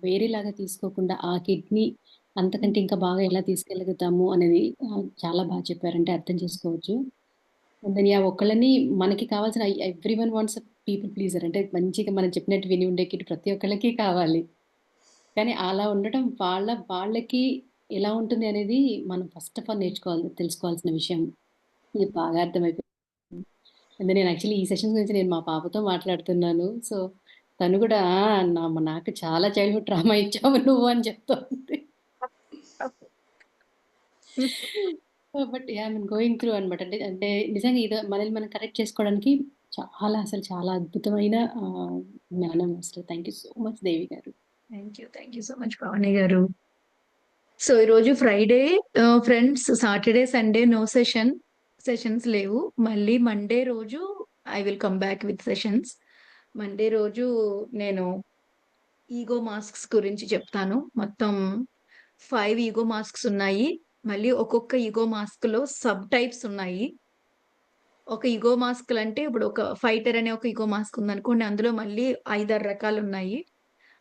వేరేలాగా తీసుకోకుండా ఆ కిడ్‌ని అంతకంటే ఇంకా బాగా ఎలా తీసుకెళ్ళగలుగుతాము అనేది చాలా బాగా చెప్పారు. అంటే అర్థం చేసుకోవచ్చు. And then yeah! ఒకళ్ళని మనకి కావాల్సిన ఎవ్రీవన్ వాంట్స్ పీపుల్ ప్లీజర్. అంటే మంచిగా మనం చెప్పినట్టు విని ఉండే కిడ్ ప్రతి ఒక్కళ్ళకి కావాలి. కానీ అలా ఉండటం వాళ్ళకి ఎలా ఉంటుంది అనేది మనం ఫస్ట్ ఆఫ్ ఆల్ తెలుసుకోవాల్సిన విషయం. ఇది బాగా అర్థమైపోయింది. అంటే నేను యాక్చువల్లీ ఈ సెషన్స్ గురించి నేను మా పాపతో మాట్లాడుతున్నాను. సో, తను కూడా నాకు చాలా చైల్డ్‌హుడ్ ట్రామా ఇచ్చావు నువ్వు అని చెప్తోంది. But yeah! I am going through అనమాట. అంటే నిజంగా ఇది మనల్ని మనం కరెక్ట్ చేసుకోవడానికి చాలా అద్భుతమైన జ్ఞానం అసలు. Thank you so much Devi గారు. Thank you. Thank you so much Bhavani గారు. సో, ఈరోజు Friday friends Saturday, Sunday no sessions లేవు. మళ్ళీ మండే రోజు I will come back with sessions. Monday రోజు నేను ఈగో మాస్క్స్ గురించి చెప్తాను. మొత్తం 5 ఈగో మాస్క్స్ ఉన్నాయి. మళ్ళీ ఒక్కొక్క ఈగో మాస్క్‌లో సబ్ టైప్స్ ఉన్నాయి. ఒక ఈగో మాస్క్‌లంటే ఇప్పుడు ఒక ఫైటర్ అనే ఒక ఈగో మాస్క్ ఉందనుకోండి. అందులో మళ్ళీ 5, 6 రకాలున్నాయి.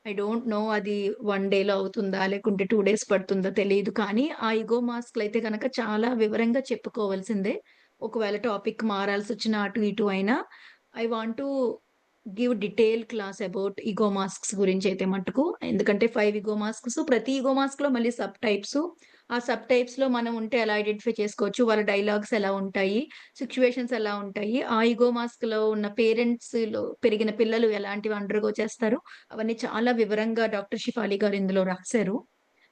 ఐ డోంట్ నో అది 1 డేలో అవుతుందా? లేకుంటే 2 డేస్ పడుతుందా తెలీదు. కానీ ఆ ఇగో మాస్క్‌లయితే గనక చాలా వివరంగా చెప్పుకోవాల్సిందే. ఒకవేళ టాపిక్ మారాల్సొచ్చినా అటు ఇటు అయినా I want to give detail class about ego masks గురించయితే మట్టుకు. ఎందుకంటే 5 ఇగో మాస్క్స్ ప్రతి ఇగో మాస్క్‌లో మళ్ళీ సబ్ టైప్స్. ఆ సబ్ టైప్స్‌లో మనం ఉంటే ఎలా ఐడెంటిఫై చేసుకోవచ్చు? వాళ్ళ డైలాగ్స్ ఎలా ఉంటాయి? సిట్యుయేషన్స్ ఎలా ఉంటాయి? ఆ ఇగో మాస్క్‌లో ఉన్న పేరెంట్స్‌లో పెరిగిన పిల్లలు ఎలాంటివి అండర్‌గో చేస్తారు? అవన్నీ చాలా వివరంగా డాక్టర్ షిఫాలి గారు ఇందులో రాశారు.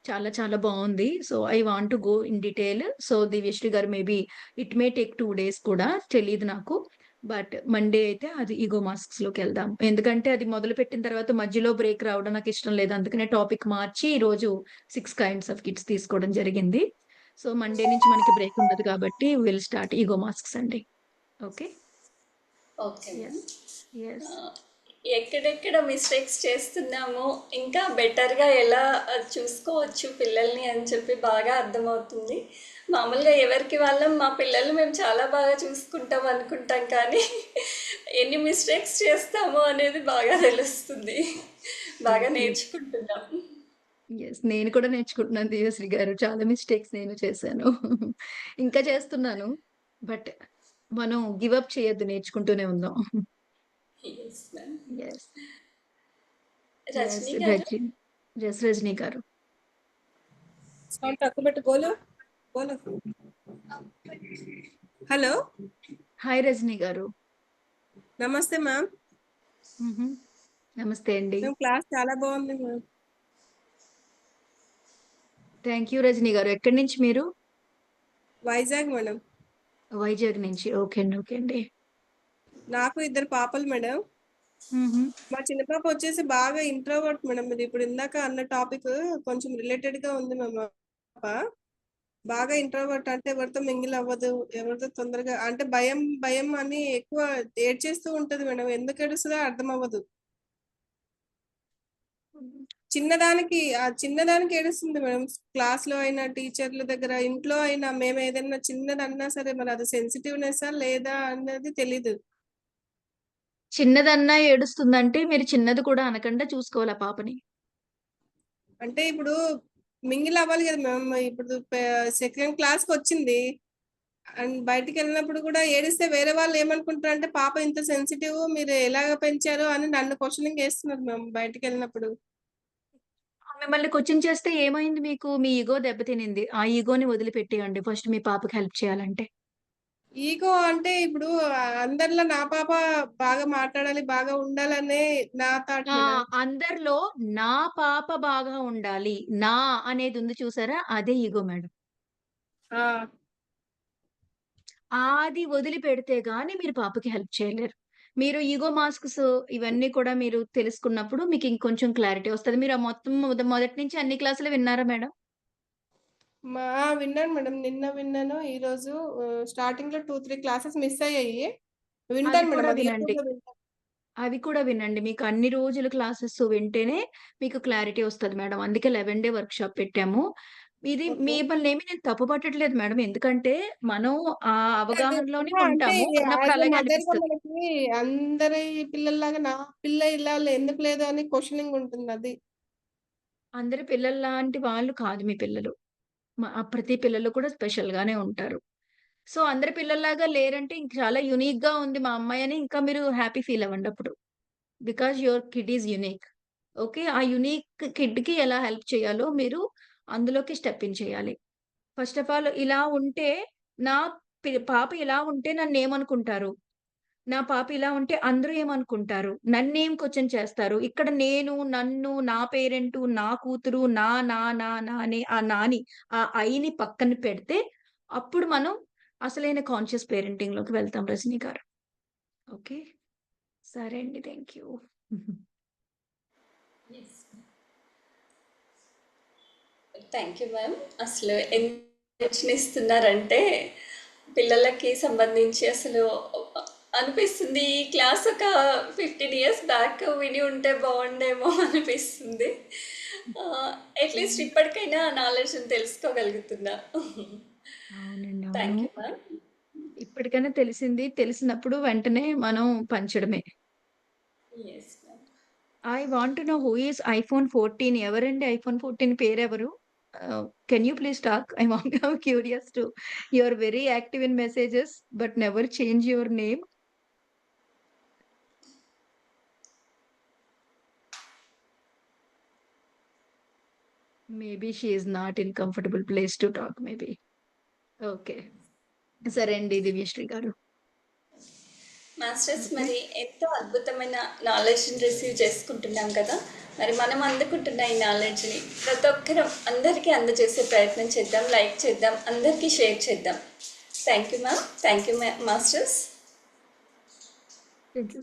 చాలా చాలా బావుంది. So, I want to go in detail. So, Divyasri గారు maybe it may take 2 days కూడా తెలీదు నాకు. బట్ మండే అయితే అది ఇగో మాస్క్స్‌లోకెళ్దాం. ఎందుకంటే అది మొదలుపెట్టిన తర్వాత మధ్యలో బ్రేక్ రావడం నాకిష్టం లేదు. అందుకనే టాపిక్ మార్చి ఈరోజు 6 కైండ్స్ ఆఫ్ కిడ్స్ తీసుకోవడం జరిగింది. సో, మండే నుంచి మనకి బ్రేక్ ఉండదు కాబట్టి విల్ స్టార్ట్ ఇగో మాస్క్స్ అండి. Okay. Okay ma'am. Yes. Yes. ఎక్కడెక్కడ మిస్టేక్స్ చేస్తున్నామో ఇంకా బెటర్గా ఎలా చూసుకోవచ్చు పిల్లల్ని అని చెప్పి బాగా అర్థమవుతుంది. మామూలుగా ఎవరికి వాళ్ళం మా పిల్లలు మేము చాలా బాగా చూసుకుంటాం అనుకుంటాం కానీ ఎన్ని మిస్టేక్స్ చేస్తామో అనేది బాగా తెలుస్తుంది. బాగా నేర్చుకుంటున్నాం. యెస్. నేను కూడా నేర్చుకుంటున్నాను దివ్యశ్రీ గారు. చాలా మిస్టేక్స్ నేను చేశాను. ఇంకా చేస్తున్నాను. బట్ మనం గివ్ అప్ చేయొద్దు. నేర్చుకుంటూనే ఉందాం. Yes ma'am. Yes. Yes. Rajani గారు. రజనీ గారు. సౌండ్ తక్కువ పెట్టు బోలు బోలు. హలో, హాయ్ రజనీ గారు. నమస్తే మ్యామ్. హుహు. నమస్తే అండి. మేము క్లాస్ చాలా బాగుంది మ్యామ్. థ్యాంక్ యూ రజనీ గారు. ఎక్కడి నుంచి మీరు? వైజాగ్ మేడం. వైజాగ్ నుంచి. ఓకే అండి. ఓకే అండి. నాకు 2 పాపలు మేడం. హుహు. మా చిన్న పాప వచ్చేసి బాగా ఇంట్రోవర్ట్ మేడం. ఇది ఇప్పుడు ఇందాక అన్న టాపిక్ కొంచెం రిలేటెడ్ గా ఉంది మా పాప. బాగా ఇంట్రోవర్ట్, అంటే ఎవరితో మింగిల్ అవ్వదు, ఎవరితో తొందరగా, అంటే భయం భయం అని ఎక్కువ ఏడ్చేస్తూ ఉంటది మేడం. ఎందుకు ఏడుస్తుందో అర్థం అవ్వదు. చిన్నదానికి ఏడుస్తుంది మేడం. క్లాస్ లో అయినా, టీచర్ల దగ్గర, ఇంట్లో అయినా, మేము ఏదైనా చిన్నదన్నా సరే మరి అది సెన్సిటివ్నెస్ లేదా అన్నది తెలీదు. చిన్నదన్నా ఏడుస్తుందంటే మీరు చిన్నది కూడా అనకుండా చూసుకోవాలి ఆ పాపని. అంటే ఇప్పుడు మింగిల్ అవ్వాలి కదా మ్యామ్. ఇప్పుడు సెకండ్ క్లాస్ కి వచ్చింది అండ్ బయటికి వెళ్ళినప్పుడు కూడా ఏడిస్తే వేరే వాళ్ళు ఏమనుకుంటారు అంటే పాప ఇంత సెన్సిటివ్, మీరు ఎలాగ పెంచారు అని నన్ను క్వశ్చనింగ్ చేస్తున్నారు మ్యామ్ బయటికి వెళ్ళినప్పుడు. మిమ్మల్ని క్వెషన్ చేస్తే ఏమైంది మీకు? మీ ఇగో దెబ్బతినింది. ఆ ఇగోని వదిలిపెట్టేయండి ఫస్ట్ మీ పాపకి హెల్ప్ చేయాలంటే. ఈగో అంటే ఇప్పుడు అందరిలో నా పాప బాగా మాట్లాడాలి, బాగా ఉండాలనే నా థాట్ ఆ! మేడం. అందరిలో నా పాప బాగా ఉండాలి. నా అనేది ఉంది చూసారా? అదే ఇగో మేడం. ఆ, అది వదిలిపెడితే గాని మీరు పాపకి హెల్ప్ చేయలేరు. మీరు ఇగో మాస్క్స్ ఇవన్నీ కూడా మీరు తెలుసుకున్నప్పుడు మీకు ఇంకొంచెం క్లారిటీ వస్తది. మీరు ఆ మొత్తం మొదటి నుంచి అన్ని క్లాసులు విన్నారా మేడం? విన్నాను మేడం. నిన్న విన్నాను, ఈ రోజు స్టార్టింగ్ లో 2-3 క్లాసెస్ మిస్ అయ్యాయి. వింటాను మేడం, అది వినండి. ఎప్పుడు వింటాను. అవి కూడా వినండి. మీకు అన్ని రోజులు క్లాసెస్ వింటేనే మీకు క్లారిటీ వస్తది మేడం. అందుకే 11 డే వర్క్‌షాప్ పెట్టాము. ఇది ఓకే. మిమ్మల్నేమి నేను తప్పు పట్టట్లేదు మేడం. ఎందుకంటే మనం ఆ అవగాహనలోనే అంటే ఉంటాము. ఉన్నప్పుడు యాజ్ ఎ అలాగే మదర్ గా అనిపిస్తది. మనకి అందరి పిల్లల్లాగా నా పిల్ల ఇలా ఎందుకు లేదు అని క్వశ్చనింగ్ ఉంటుంది అది. అందరి పిల్లల్లాంటి వాళ్ళు కాదు మీ పిల్లలు. ప్రతి పిల్లలు కూడా స్పెషల్‌గానే ఉంటారు. సో, అందరి పిల్లల్లాగా లేరంటే ఇంక చాలా యూనిక్‌గా ఉంది మా అమ్మాయి అని ఇంకా మీరు హ్యాపీ ఫీల్ అవ్వండి అప్పుడు. Because your kid is unique. Okay. ఆ యూనిక్ కిడ్‌కి ఎలా హెల్ప్ చేయాలో మీరు అందులోకి స్టెప్ ఇన్ చేయాలి. ఫస్ట్ ఆఫ్ ఆల్ ఇలా ఉంటే నా పాప ఇలా ఉంటే నన్నేమనుకుంటారు? నా పాప ఇలా ఉంటే అందరూ ఏమనుకుంటారు? నన్నేం క్వెషన్ చేస్తారు? ఇక్కడ నేను, నన్ను, నా పేరెంటు, నా కూతురు, నా అనే ఆ నాని, ఆ ఐని పక్కన పెడితే అప్పుడు మనం అసలైన కాన్షియస్ పేరెంటింగ్‌లోకి వెళ్తాం రజనీ గారు. ఓకే. సరే అండి. Thank you. Yes. Thank you ma'am. అసలు ఎంత ఇస్తున్నారంటే పిల్లలకి సంబంధించి అసలు అనిపిస్తుంది ఈ క్లాస్ ఒక 15 ఇయర్స్ బ్యాక్ విని ఉంటే బాగుండేమో అనిపిస్తుంది. అట్లీస్ట్ ఇప్పటికైనా నాలెడ్జ్ని తెలుసుకోగలుగుతున్నా. అవునండి. థ్యాంక్ అవును. You ma'am. ఇప్పటికైనా తెలిసింది. తెలిసినప్పుడు వెంటనే మనం పంచడమే. Yes ma'am. I want to know who is iPhone 14 ఎవరండి ఐఫోన్ 14 పేరెవరు? Can you please talk? I am curious too you are very active in messages but never change your name. Maybe she is not in comfortable place to talk maybe. Okay. సరే అండి దివ్యశ్రీ గారు. Masters okay. మరి ఎంతో అద్భుతమైన నాలెడ్జ్ని receive చేసుకుంటున్నాం కదా. మరి మనం అందుకుంటున్న ఈ నాలెడ్జ్ని ప్రతి ఒక్కరం అందరికీ అందజేసే ప్రయత్నం చేద్దాం, లైక్ చేద్దాం, అందరికీ షేర్ చేద్దాం. Thank you ma'am. Thank you masters. Thank you.